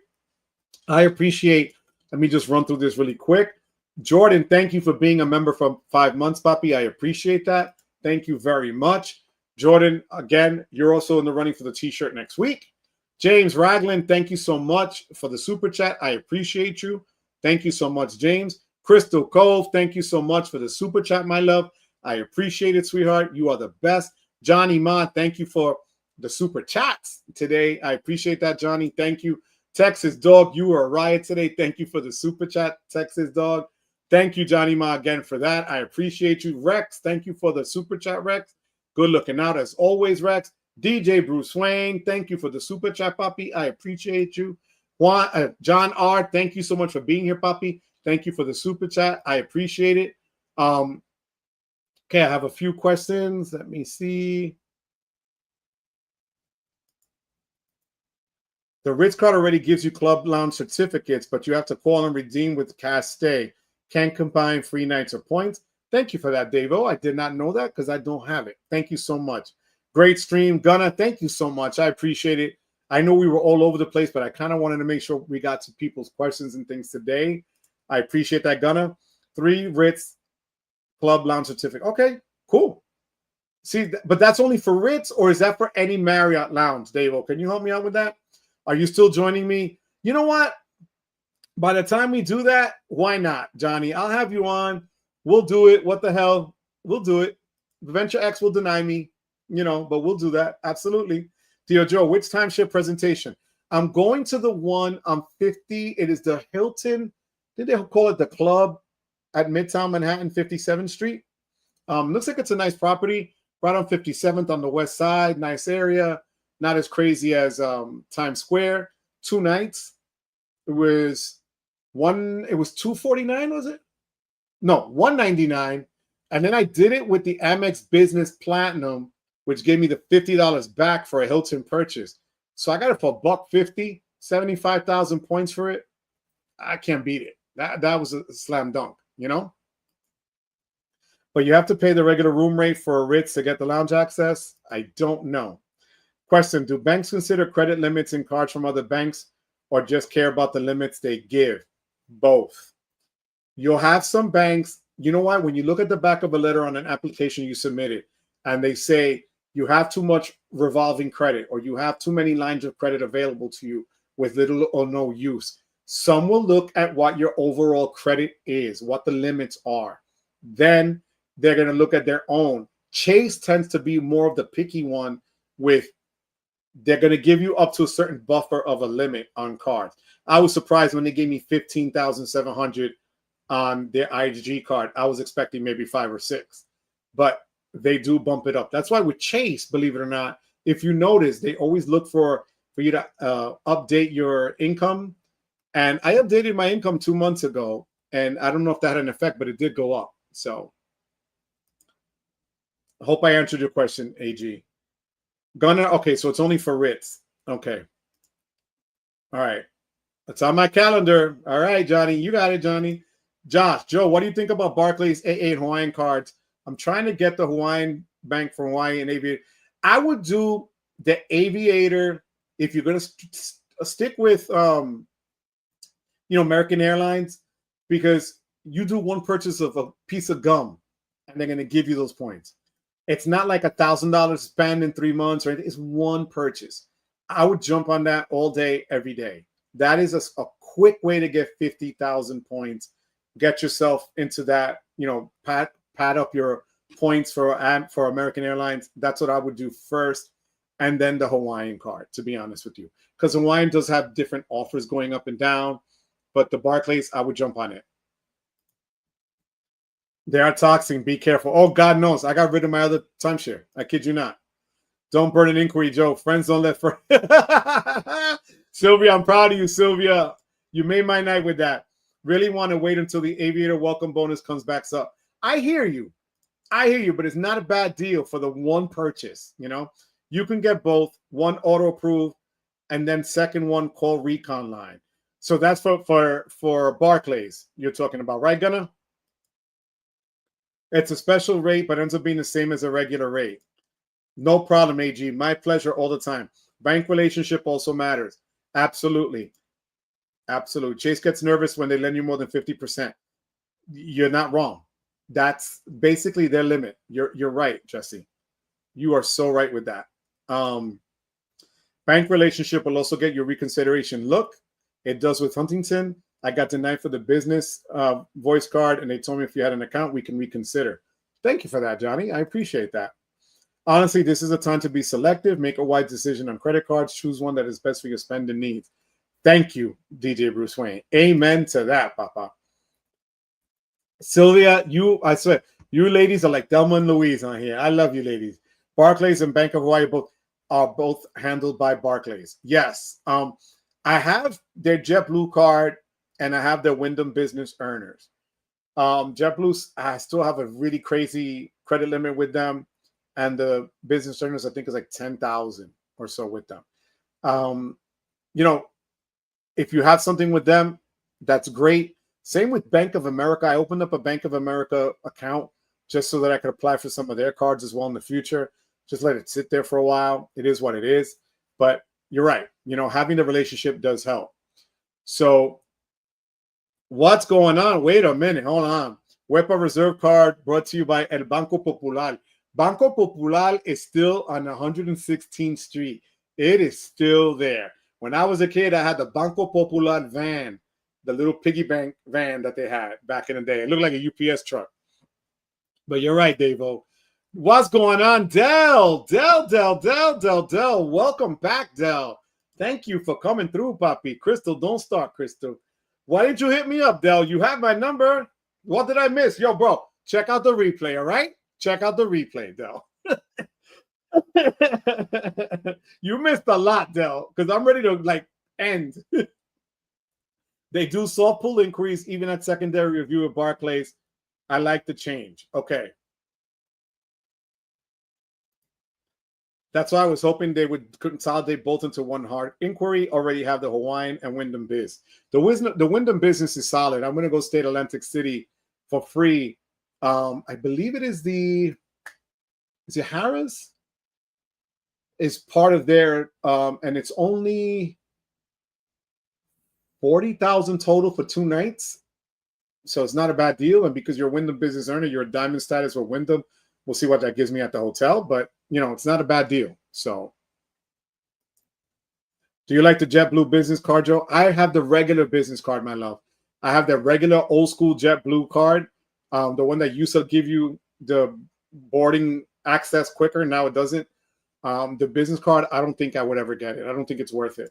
Let me just run through this really quick. Jordan, thank you for being a member for 5 months, Papi. I appreciate that. Thank you very much. Jordan, again, you're also in the running for the t-shirt next week. James Ragland, thank you so much for the super chat. I appreciate you. Thank you so much, James. Crystal Cove, thank you so much for the super chat, my love. I appreciate it, sweetheart. You are the best. Johnny Ma, thank you for the super chats today. I appreciate that, Johnny. Thank you. Texas Dog, you were a riot today. Thank you for the super chat, Texas Dog. Thank you, Johnny Ma, again for that. I appreciate you. Rex, thank you for the super chat, Rex. Good looking out as always, Rex. DJ Bruce Wayne, thank you for the super chat, Papi. I appreciate you. John R, thank you so much for being here, Papi. Thank you for the super chat. I appreciate it. Okay, I have a few questions. Let me see. The Ritz card already gives you club lounge certificates, but you have to call and redeem with cash stay. Can't combine free nights or points. Thank you for that, Davo. I did not know that because I don't have it. Thank you so much. Great stream. Gunna, thank you so much. I appreciate it. I know we were all over the place, but I kind of wanted to make sure we got to people's questions and things today. I appreciate that, Gunna. 3 Ritz club lounge certificate. Okay, cool. See, but that's only for Ritz, or is that for any Marriott lounge, Davo? Can you help me out with that? Are you still joining me? You know what? By the time we do that, why not, Johnny? I'll have you on. We'll do it. What the hell? We'll do it. Venture X will deny me, you know, but we'll do that. Absolutely. Theo Joe, which timeshare presentation? I'm going to the one on 50. It is the Hilton. Did they call it the Club at Midtown Manhattan, 57th Street? Looks like it's a nice property right on 57th on the west side. Nice area. Not as crazy as Times Square. 2 nights. It was $249, was it? No, $199. And then I did it with the Amex Business Platinum, which gave me the $50 back for a Hilton purchase. So I got it for $150, 75,000 points for it. I can't beat it. That was a slam dunk, you know? But you have to pay the regular room rate for a Ritz to get the lounge access? I don't know. Question, do banks consider credit limits in cards from other banks or just care about the limits they give? Both. You'll have some banks, you know what? When you look at the back of a letter on an application you submitted and they say you have too much revolving credit or you have too many lines of credit available to you with little or no use, some will look at what your overall credit is, what the limits are. Then they're going to look at their own. Chase tends to be more of the picky one with, they're going to give you up to a certain buffer of a limit on cards. I was surprised when they gave me 15,700 on their IGG card. I was expecting maybe 5 or 6, but they do bump it up. That's why with Chase, believe it or not, if you notice, they always look for you to update your income. And I updated my income 2 months ago, and I don't know if that had an effect, but it did go up. So I hope I answered your question, AG. Gunner, okay, so it's only for Ritz. Okay. All right. It's on my calendar. All right, Johnny. You got it, Johnny. Josh, Joe, what do you think about Barclays A8 Hawaiian cards? I'm trying to get the Hawaiian Bank for Hawaii and Aviator. I would do the Aviator if you're going to stick with, American Airlines, because you do one purchase of a piece of gum and they're going to give you those points. It's not like $1,000 spent in 3 months or anything. It's one purchase. I would jump on that all day, every day. That is a quick way to get 50,000 points. Get yourself into that, pad up your points for American Airlines. That's what I would do first. And then the Hawaiian card, to be honest with you. Because Hawaiian does have different offers going up and down. But the Barclays, I would jump on it. They are toxic. Be careful. Oh, God knows. I got rid of my other timeshare. I kid you not. Don't burn an inquiry, Joe. Friends don't let friends. Sylvia, I'm proud of you, Sylvia. You made my night with that. Really want to wait until the Aviator welcome bonus comes back up. I hear you. But it's not a bad deal for the one purchase. You can get both. One auto approve, and then second one call recon line. So that's for Barclays you're talking about, right, Gunnar? It's a special rate, but ends up being the same as a regular rate. No problem, AG. My pleasure all the time. Bank relationship also matters. Absolutely. Absolutely. Chase gets nervous when they lend you more than 50%. You're not wrong. That's basically their limit. You're right, Jesse. You are so right with that. Bank relationship will also get your reconsideration look. It does with Huntington. I got denied for the business voice card, and they told me if you had an account, we can reconsider. Thank you for that, Johnny. I appreciate that. Honestly, this is a time to be selective, make a wise decision on credit cards, choose one that is best for your spending needs. Thank you, DJ Bruce Wayne. Amen to that, Papa. Sylvia, I swear, you ladies are like Thelma and Louise on here. I love you, ladies. Barclays and Bank of Hawaii are both handled by Barclays. Yes. I have their JetBlue card and I have their Wyndham Business Earners. JetBlue, I still have a really crazy credit limit with them. And the Business Earners, I think, is like 10,000 or so with them. If you have something with them, that's great. Same with Bank of America. I opened up a Bank of America account just so that I could apply for some of their cards as well in the future. Just let it sit there for a while. It is what it is. But you're right. Having the relationship does help. So what's going on? Wait a minute. Hold on. Wepa Reserve card brought to you by El Banco Popular. Banco Popular is still on 116th Street. It is still there. When I was a kid, I had the Banco Popular van, the little piggy bank van that they had back in the day. It looked like a UPS truck. But you're right, Davo. What's going on, Del? Del. Welcome back, Del. Thank you for coming through, Papi. Crystal, don't start, Crystal. Why didn't you hit me up, Del? You have my number. What did I miss? Yo, bro, check out the replay, all right? Check out the replay, Del. You missed a lot, Del, because I'm ready to, end. They do soft pull increase even at secondary review at Barclays. I like the change. Okay. That's why I was hoping they would consolidate both into one hard inquiry. Already have the Hawaiian and Wyndham Biz. The Wyndham business is solid. I'm going to go stay at Atlantic City for free. I believe it is is it Harrah's? Is part of their, and it's only 40,000 total for 2 nights. So it's not a bad deal. And because you're a Wyndham business earner, you're a diamond status with Wyndham. We'll see what that gives me at the hotel. But, it's not a bad deal. So do you like the JetBlue business card, Joe? I have the regular business card, my love. I have the regular old school JetBlue card. The one that used to give you the boarding access quicker. Now it doesn't. The business card, I don't think I would ever get it. I don't think it's worth it.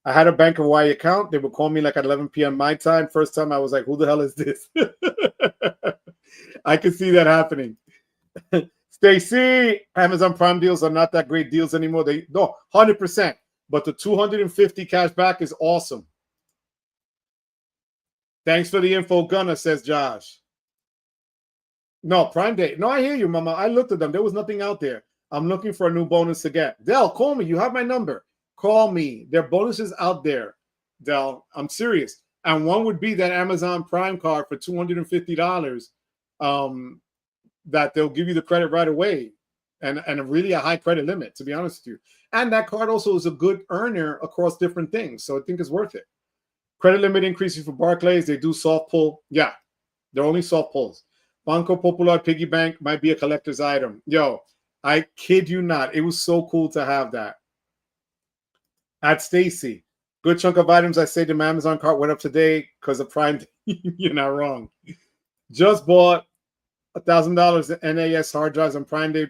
I had a Bank of Hawaii account. They would call me like at 11 p.m. my time. First time I was like, who the hell is this? I could see that happening. Stacy, Amazon Prime deals are not that great deals anymore. They no 100%, but the 250 cash back is awesome. Thanks for the info, Gunner, says Josh. No, Prime Day. No, I hear you, Mama. I looked at them. There was nothing out there. I'm looking for a new bonus to get. Del, call me. You have my number. Call me. There are bonuses out there, Del. I'm serious. And one would be that Amazon Prime card for $250 that they'll give you the credit right away and really a high credit limit, to be honest with you. And that card also is a good earner across different things. So I think it's worth it. Credit limit increases for Barclays. They do soft pull. Yeah, they're only soft pulls. Banco Popular Piggy Bank might be a collector's item. Yo, I kid you not. It was so cool to have that. At Stacy, good chunk of items I saved in my Amazon cart went up today because of Prime. You're not wrong. Just bought $1,000 NAS hard drives on Prime Day,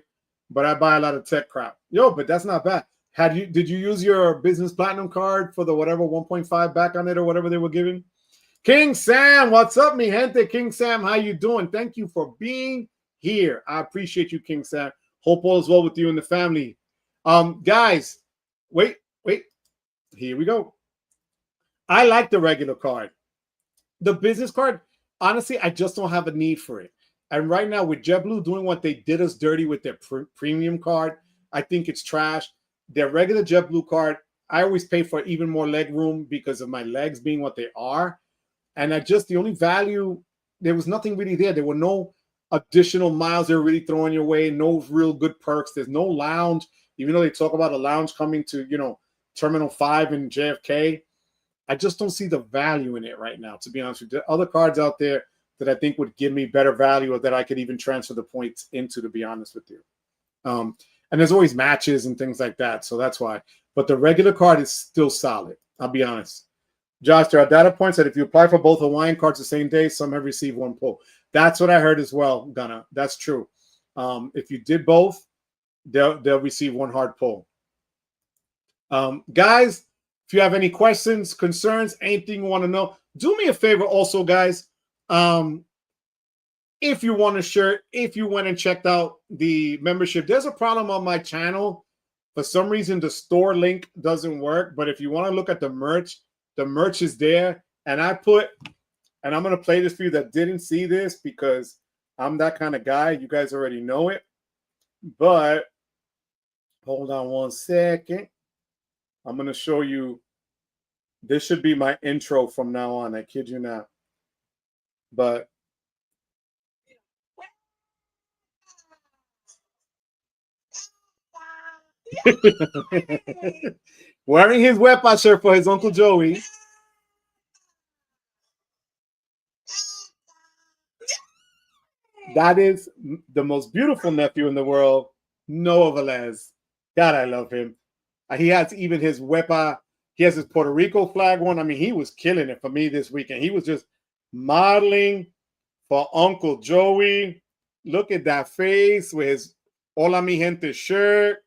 but I buy a lot of tech crap. Yo, but that's not bad. Did you use your business platinum card for the whatever 1.5 back on it or whatever they were giving? King Sam, what's up, mi gente? King Sam, how you doing? Thank you for being here. I appreciate you, King Sam. Hope all is well with you and the family. Guys, wait. Here we go. I like the regular card. The business card, honestly, I just don't have a need for it. And right now, with JetBlue doing what they did us dirty with their premium card, I think it's trash. Their regular JetBlue card, I always pay for even more leg room because of my legs being what they are. And the only value, there was nothing really there. There were no additional miles they were really throwing your way, no real good perks. There's no lounge, even though they talk about a lounge coming to, Terminal 5 in JFK. I just don't see the value in it right now, to be honest with you. There are other cards out there that I think would give me better value or that I could even transfer the points into, to be honest with you. And there's always matches and things like that, so that's why. But the regular card is still solid, I'll be honest. Josh, there are data points that if you apply for both Hawaiian cards the same day, some have received one pull. That's what I heard as well, Gunna. That's true. If you did both, they'll receive one hard pull. Guys, if you have any questions, concerns, anything you want to know, do me a favor also, guys. If you want a shirt, if you went and checked out the membership, there's a problem on my channel. For some reason, the store link doesn't work. But if you want to look at the merch is there. And I'm going to play this for you that didn't see this because I'm that kind of guy. You guys already know it. But hold on one second. I'm going to show you. This should be my intro from now on. I kid you not. But wearing his Wepa shirt for his Uncle Joey. That is the most beautiful nephew in the world, Noah Velez. God, I love him. He has even his Wepa. He has his Puerto Rico flag one. I mean, he was killing it for me this weekend. He was just modeling for Uncle Joey. Look at that face with his Hola Mi Gente shirt.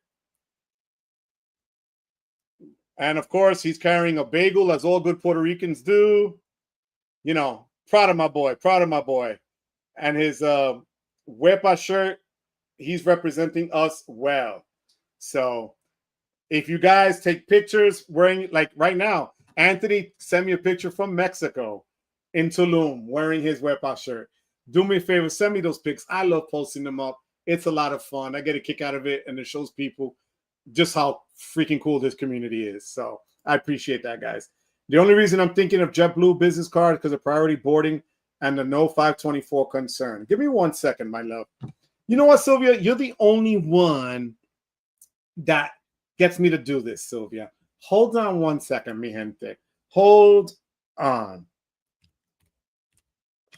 And, of course, he's carrying a bagel, as all good Puerto Ricans do. Proud of my boy. And his Wepa shirt, he's representing us well. So if you guys take pictures wearing, like right now, Anthony sent me a picture from Mexico in Tulum wearing his Wepa shirt. Do me a favor, send me those pics. I love posting them up. It's a lot of fun. I get a kick out of it, and it shows people just how freaking cool this community is. So I appreciate that, guys. The only reason I'm thinking of JetBlue business card because of priority boarding and the no 524 concern. Give me 1 second, my love. You know what, Sylvia? You're the only one that gets me to do this, Sylvia. Hold on 1 second, mi gente. Hold on.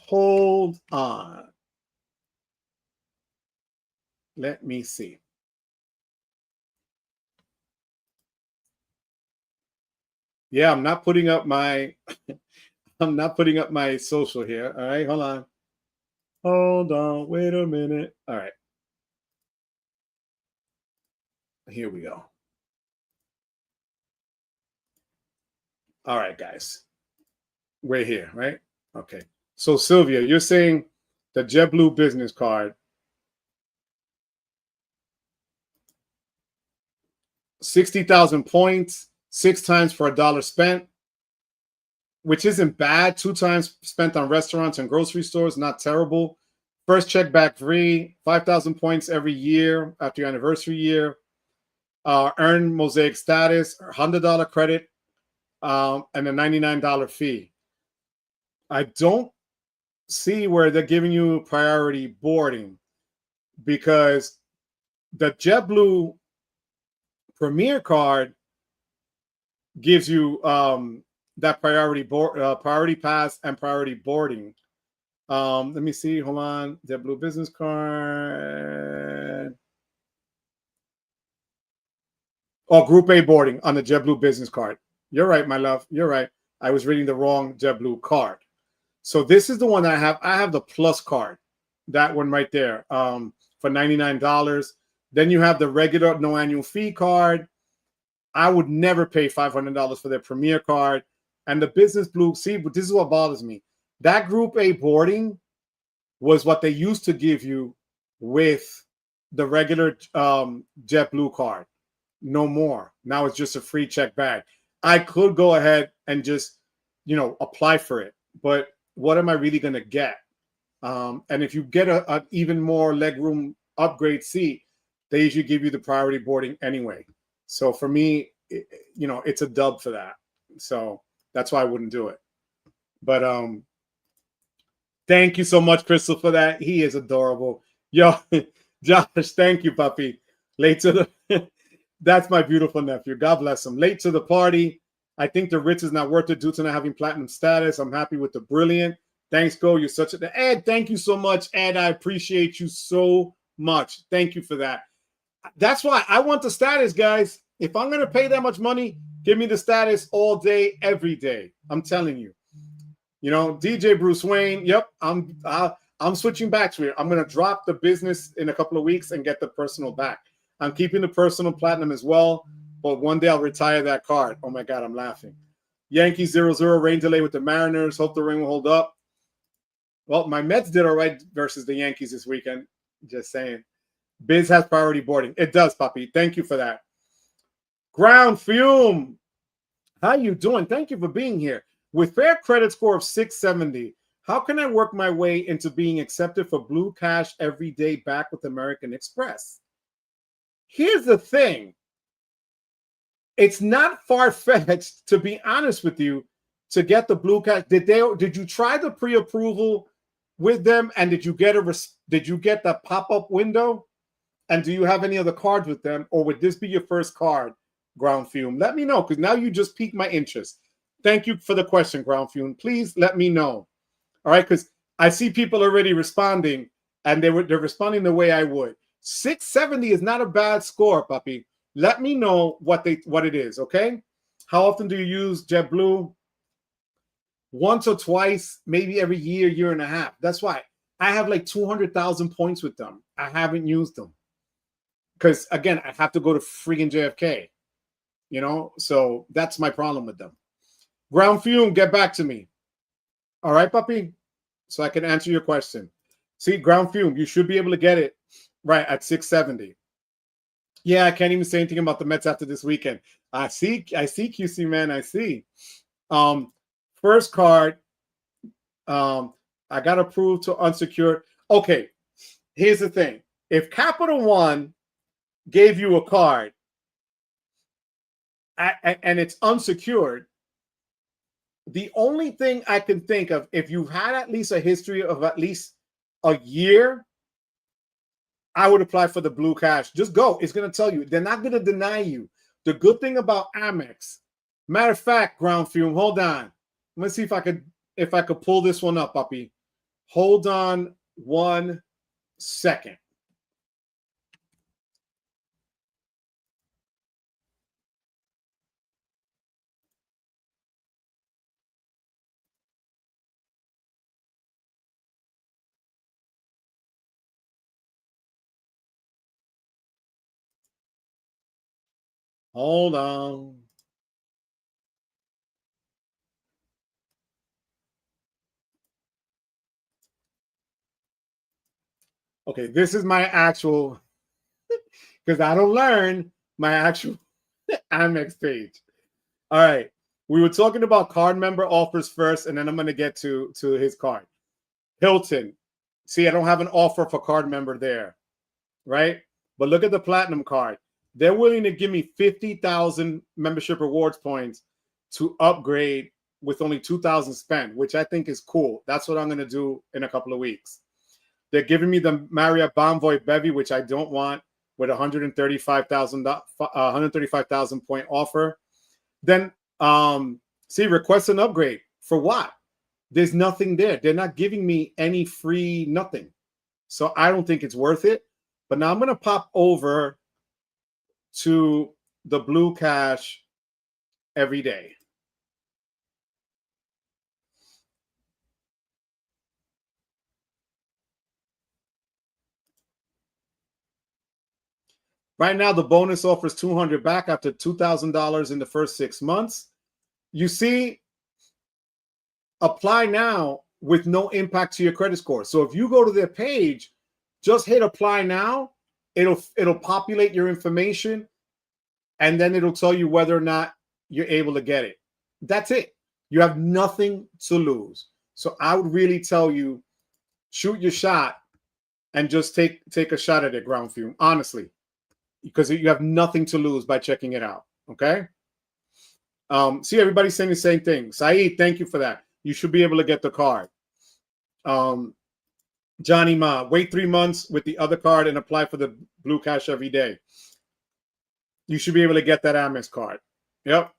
Hold on. Let me see. Yeah, I'm not putting up my I'm not putting up my social here. All right, hold on. Hold on. Wait a minute. All right. Here we go. All right, guys. We're here, right? Okay. So, Sylvia, you're saying the JetBlue business card, 60,000 points, 6 times for $1 spent, which isn't bad. 2 times spent on restaurants and grocery stores, not terrible. First check back free, 5,000 points every year after your anniversary year. Earn Mosaic status, $100 credit, and a $99 fee. I don't see where they're giving you priority boarding because the JetBlue Premier card gives you that priority pass and priority boarding. Let me see. Hold on. JetBlue business card. Oh, Group A boarding on the JetBlue business card. You're right, my love. You're right. I was reading the wrong JetBlue card. So this is the one I have. I have the Plus card. That one right there for $99. Then you have the regular no annual fee card. I would never pay $500 for their Premier card. And the Business Blue, see, but this is what bothers me. That Group A boarding was what they used to give you with the regular JetBlue card. No more. Now it's just a free check bag. I could go ahead and just, apply for it. But what am I really going to get? And if you get an even more legroom upgrade seat, they usually give you the priority boarding anyway. So for me, it's a dub for that. So that's why I wouldn't do it. But thank you so much, Crystal, for that. He is adorable. Yo, Josh, thank you, puppy. Late to the that's my beautiful nephew. God bless him. Late to the party. I think the Ritz is not worth it due to not having platinum status. I'm happy with the Brilliant. Thanks, Go. You're such a Ed. Thank you so much, Ed. I appreciate you so much. Thank you for that. That's why I want the status, guys. If I'm gonna pay that much money, give me the status all day, every day. I'm telling you. DJ Bruce Wayne. Yep, I'm switching back to it. I'm gonna drop the business in a couple of weeks and get the personal back. I'm keeping the personal platinum as well, but one day I'll retire that card. Oh my God, I'm laughing. Yankees 0-0 rain delay with the Mariners. Hope the rain will hold up. Well, my Mets did all right versus the Yankees this weekend. Just saying. Biz has priority boarding. It does, puppy. Thank you for that. Ground Fume. How you doing? Thank you for being here. With fair credit score of 670, how can I work my way into being accepted for Blue Cash every day back with American Express? Here's the thing. It's not far-fetched, to be honest with you, to get the Blue Cash. Did you try the pre-approval with them, and did you get the pop-up window? And do you have any other cards with them, or would this be your first card, Ground Fume? Let me know, because now you just piqued my interest. Thank you for the question, Ground Fume. Please let me know. All right, because I see people already responding, and they're responding the way I would. 670 is not a bad score, puppy. Let me know what it is, okay? How often do you use JetBlue? Once or twice, maybe every year and a half. That's why I have like 200,000 points with them. I haven't used them. Because, again, I have to go to freaking JFK, So that's my problem with them. Ground Fume, get back to me. All right, puppy? So I can answer your question. See, Ground Fume, you should be able to get it right at 670. Yeah, I can't even say anything about the Mets after this weekend. I see, QC, man. I see. First card, I got approved to unsecured. Okay, here's the thing. If Capital One gave you a card and it's unsecured, the only thing I can think of, if you've had at least a history of at least a year, I would apply for the Blue Cash. Just go. It's going to tell you. They're not going to deny you. The good thing about Amex, matter of fact, Ground Fume, hold on. Let's see if I could pull this one up, puppy. Hold on 1 second. Hold on. Okay, this is my actual, because I don't learn my actual Amex page. All right. We were talking about card member offers first, and then I'm going to get to his card. Hilton. See, I don't have an offer for card member there, right? But look at the platinum card. They're willing to give me 50,000 membership rewards points to upgrade with only 2,000 spent, which I think is cool. That's what I'm going to do in a couple of weeks. They're giving me the Marriott Bonvoy Bevy, which I don't want, with 135,000 point offer. Then see, request an upgrade. For what? There's nothing there. They're not giving me any free nothing. So I don't think it's worth it. But now I'm going to pop over to the Blue Cash every day. Right now, the bonus offers $200 back after $2,000 in the first 6 months. You see, apply now with no impact to your credit score. So if you go to their page, just hit apply now. It'll populate your information, and then it'll tell you whether or not you're able to get it. That's it. You have nothing to lose. So I would really tell you, shoot your shot and just take a shot at it, Ground Fume, honestly, because you have nothing to lose by checking it out. Okay. See, everybody's saying the same thing. Saeed, thank you for that. You should be able to get the card. Johnny Ma, wait 3 months with the other card and apply for the Blue Cash every day. You should be able to get that Amex card. Yep.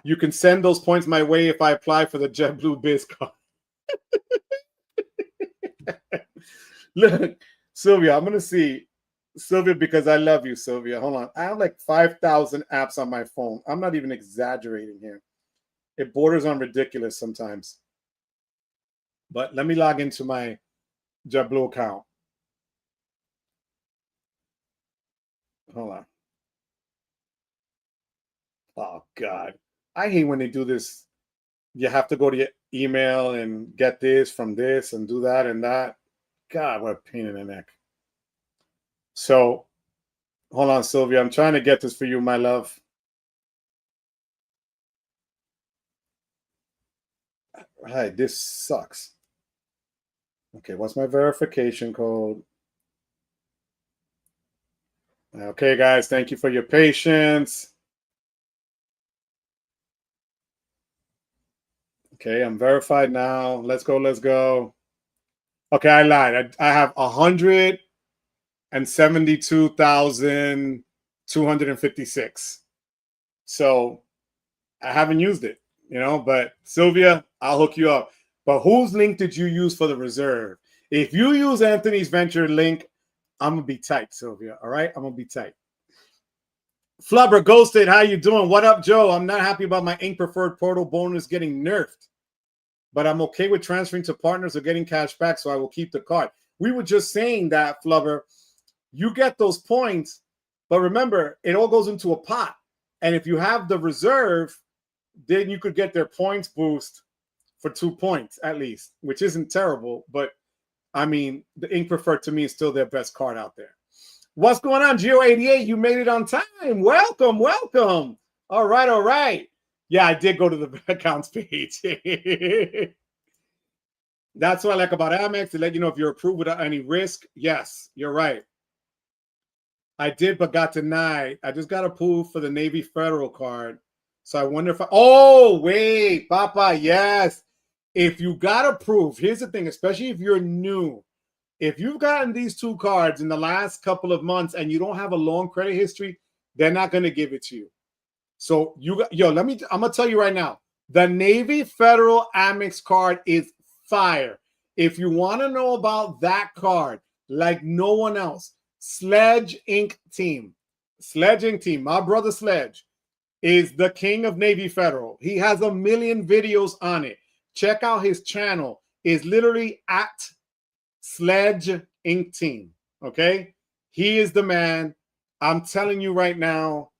You can send those points my way if I apply for the JetBlue Biz card. Look, Sylvia, I'm going to see. Sylvia, because I love you, Sylvia. Hold on. I have like 5,000 apps on my phone. I'm not even exaggerating here. It borders on ridiculous sometimes. But let me log into my JetBlue account. Hold on. Oh, God. I hate when they do this. You have to go to your email and get this from this and do that and that. God, what a pain in the neck. So, hold on, Sylvia. I'm trying to get this for you, my love. Hi, this sucks. Okay, what's my verification code? Okay, guys, thank you for your patience. Okay, I'm verified now. Let's go, let's go. Okay, I lied. I have 172,256. So I haven't used it, but Sylvia, I'll hook you up. But whose link did you use for the reserve? If you use Anthony's Venture link, I'm going to be tight, Sylvia. All right? I'm going to be tight. Flubber Ghosted, how you doing? What up, Joe? I'm not happy about my Ink Preferred Portal bonus getting nerfed, but I'm okay with transferring to partners or getting cash back, so I will keep the card. We were just saying that, Flubber. You get those points, but remember, it all goes into a pot. And if you have the reserve, then you could get their points boost for 2 points at least, which isn't terrible. But, I mean, the Ink Preferred to me is still their best card out there. What's going on, Geo88? You made it on time. Welcome, welcome. All right, all right. Yeah, I did go to the accounts page. That's what I like about Amex, to let you know if you're approved without any risk. Yes, you're right. I did, but got denied. I just got approved for the Navy Federal card. So I wonder if oh, wait, Papa, yes. If you got approved, here's the thing, especially if you're new. If you've gotten these 2 cards in the last couple of months and you don't have a long credit history, they're not going to give it to you. So I'm going to tell you right now, the Navy Federal Amex card is fire. If you want to know about that card like no one else, Sledge Inc. team. Sledge Inc. team. My brother Sledge is the king of Navy Federal. He has 1 million videos on it. Check out his channel. It's literally at Sledge Inc. team. Okay? He is the man. I'm telling you right now,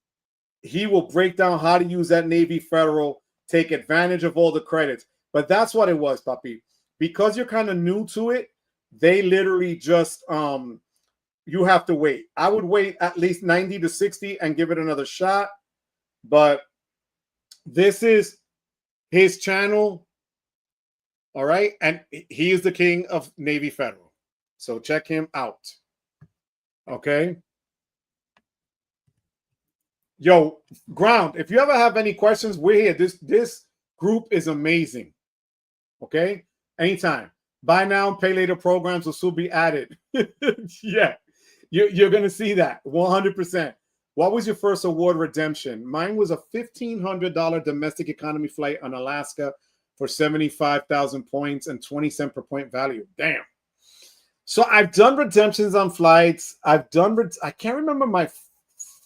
he will break down how to use that Navy Federal, take advantage of all the credits. But that's what it was, puppy. Because you're kind of new to it, they literally just you have to wait. I would wait at least 90 to 60 and give it another shot. But this is his channel. All right. And he is the king of Navy Federal. So check him out. Okay. Yo, Ground, if you ever have any questions, we're here. This group is amazing. Okay. Anytime. Buy now, pay later programs will soon be added. Yeah. You're going to see that 100%. What was your first award redemption? Mine was a $1,500 domestic economy flight on Alaska for 75,000 points and 20 cents per point value. Damn. So I've done redemptions on flights. I can't remember my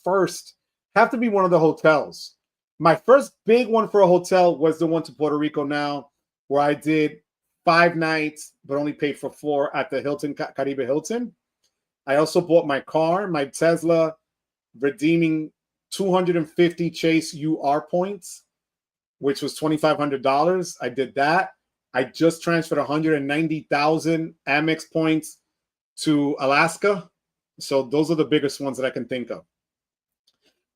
first. Have to be one of the hotels. My first big one for a hotel was the one to Puerto Rico now, where I did 5 nights, but only paid for 4 at the Hilton, Caribe Hilton. I also bought my car, my Tesla, redeeming 250 Chase UR points, which was $2,500. I did that. I just transferred 190,000 Amex points to Alaska. So those are the biggest ones that I can think of.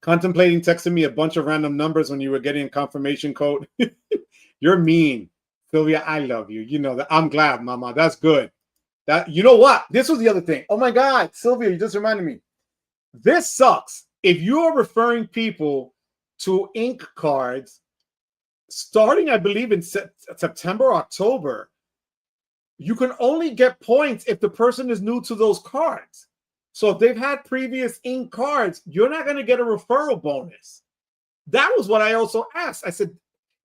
Contemplating texting me a bunch of random numbers when you were getting a confirmation code. You're mean. Sylvia, I love you. You know that. I'm glad, mama. That's good. That, you know what? This was the other thing. Oh my God, Sylvia, you just reminded me. This sucks. If you are referring people to ink cards, starting, I believe, in September, October, you can only get points if the person is new to those cards. So if they've had previous ink cards, you're not going to get a referral bonus. That was what I also asked. I said,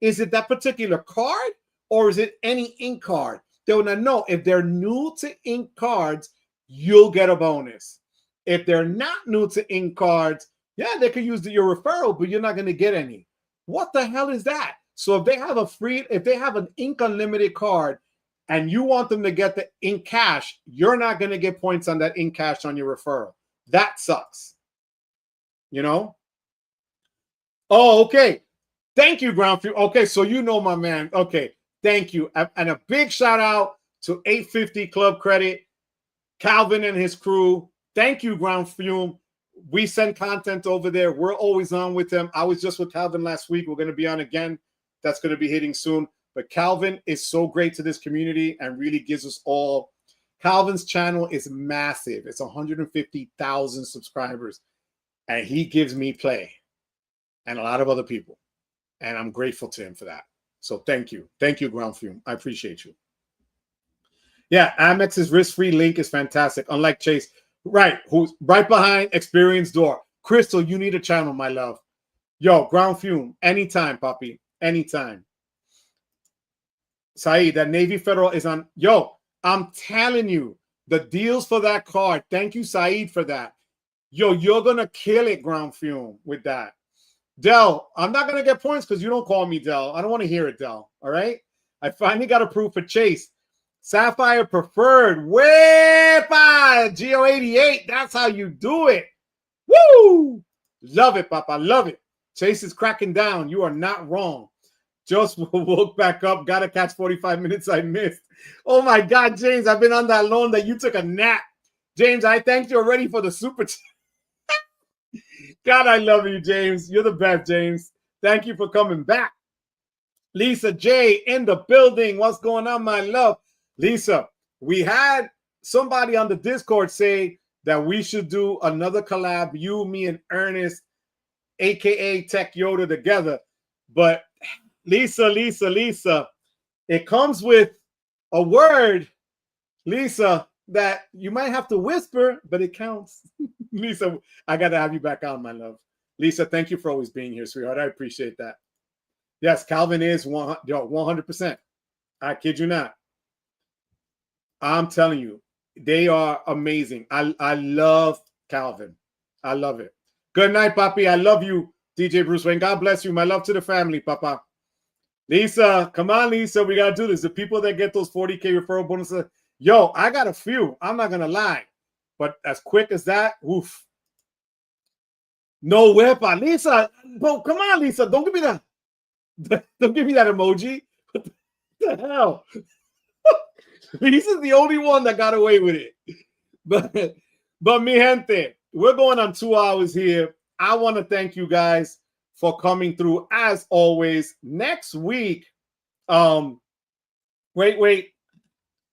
is it that particular card or is it any ink card? They will not know. If they're new to ink cards, you'll get a bonus. If they're not new to ink cards, yeah, they could use your referral, but you're not going to get any. What the hell is that? So if they have an ink unlimited card and you want them to get the ink cash, you're not going to get points on that ink cash on your referral. That sucks. You know? Oh, okay. Thank you, Groundfield. Okay, so you know my man. Okay. Thank you. And a big shout out to 850 Club Credit, Calvin and his crew. Thank you, Ground Fume. We send content over there. We're always on with them. I was just with Calvin last week. We're going to be on again. That's going to be hitting soon. But Calvin is so great to this community and really gives us all. Calvin's channel is massive. It's 150,000 subscribers. And he gives me play and a lot of other people. And I'm grateful to him for that. So thank you. Thank you, Ground Fume. I appreciate you. Yeah, Amex's risk-free link is fantastic. Unlike Chase. Right. Who's right behind Experience Door. Crystal, you need a channel, my love. Yo, Ground Fume. Anytime, Poppy. Anytime. Saeed, that Navy Federal is on. Yo, I'm telling you, the deals for that card. Thank you, Saeed, for that. Yo, you're going to kill it, Ground Fume, with that. Dell, I'm not going to get points because you don't call me Dell. I don't want to hear it, Dell. All right? I finally got approved for Chase. Sapphire preferred. Wepa! GO88. That's how you do it. Woo! Love it, Papa. Love it. Chase is cracking down. You are not wrong. Just woke back up. Got to catch 45 minutes I missed. Oh, my God, James. I've been on that loan that you took a nap. James, I thanked you already for the super chat. God, I love you, James. You're the best, James. Thank you for coming back. Lisa J in the building. What's going on, my love? Lisa, we had somebody on the Discord say that we should do another collab, you, me, and Ernest, a.k.a. Tech Yoda, together. But Lisa, it comes with a word, Lisa, that you might have to whisper, but it counts. Lisa, I got to have you back on, my love. Lisa, thank you for always being here, sweetheart. I appreciate that. Yes, Calvin is 100%. I kid you not. I'm telling you, they are amazing. I love Calvin. I love it. Good night, Papi. I love you, DJ Bruce Wayne. God bless you. My love to the family, Papa. Lisa, come on, Lisa. We got to do this. The people that get those 40K referral bonuses, yo, I got a few. I'm not going to lie. But as quick as that, woof. No wepa, Lisa. Bro, come on, Lisa. Don't give me that. Don't give me that emoji. What the hell? Lisa's the only one that got away with it. But mi gente, we're going on 2 hours here. I want to thank you guys for coming through as always. Next week, wait,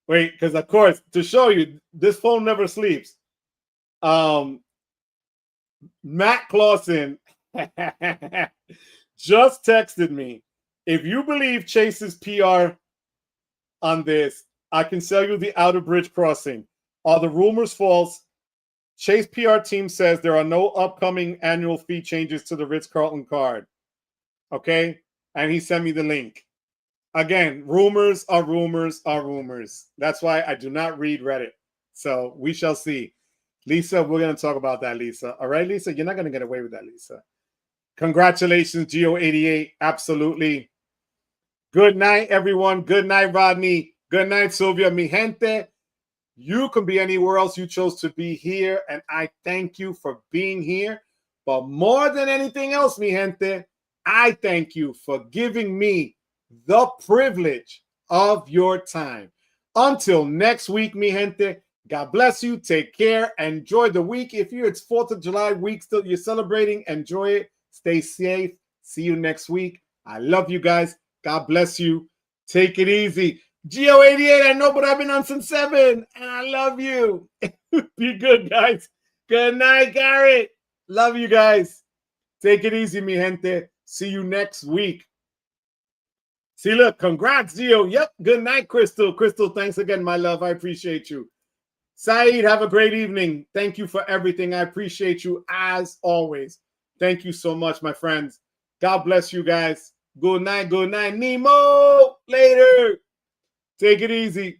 because of course, to show you, this phone never sleeps. Matt Clausen just texted me. If you believe Chase's PR on this, I can sell you the outer bridge crossing. Are the rumors false? Chase PR team says there are no upcoming annual fee changes to the Ritz Carlton card. Okay? And he sent me the link. Again, rumors are rumors are rumors. That's why I do not read Reddit. So we shall see. Lisa, we're going to talk about that, Lisa. All right, Lisa? You're not going to get away with that, Lisa. Congratulations, Geo88. Absolutely. Good night, everyone. Good night, Rodney. Good night, Sylvia. Mi gente, you can be anywhere else. You chose to be here, and I thank you for being here. But more than anything else, mi gente, I thank you for giving me the privilege of your time. Until next week, mi gente, God bless you. Take care. Enjoy the week. If it's 4th of July week, still you're celebrating, enjoy it. Stay safe. See you next week. I love you guys. God bless you. Take it easy. Geo88, I know, but I've been on since 7, and I love you. Be good, guys. Good night, Garrett. Love you guys. Take it easy, mi gente. See you next week. See, look, congrats, Geo. Yep, good night, Crystal. Crystal, thanks again, my love. I appreciate you. Saeed, have a great evening. Thank you for everything. I appreciate you as always. Thank you so much, my friends. God bless you guys. Good night, good night. Nemo, later. Take it easy.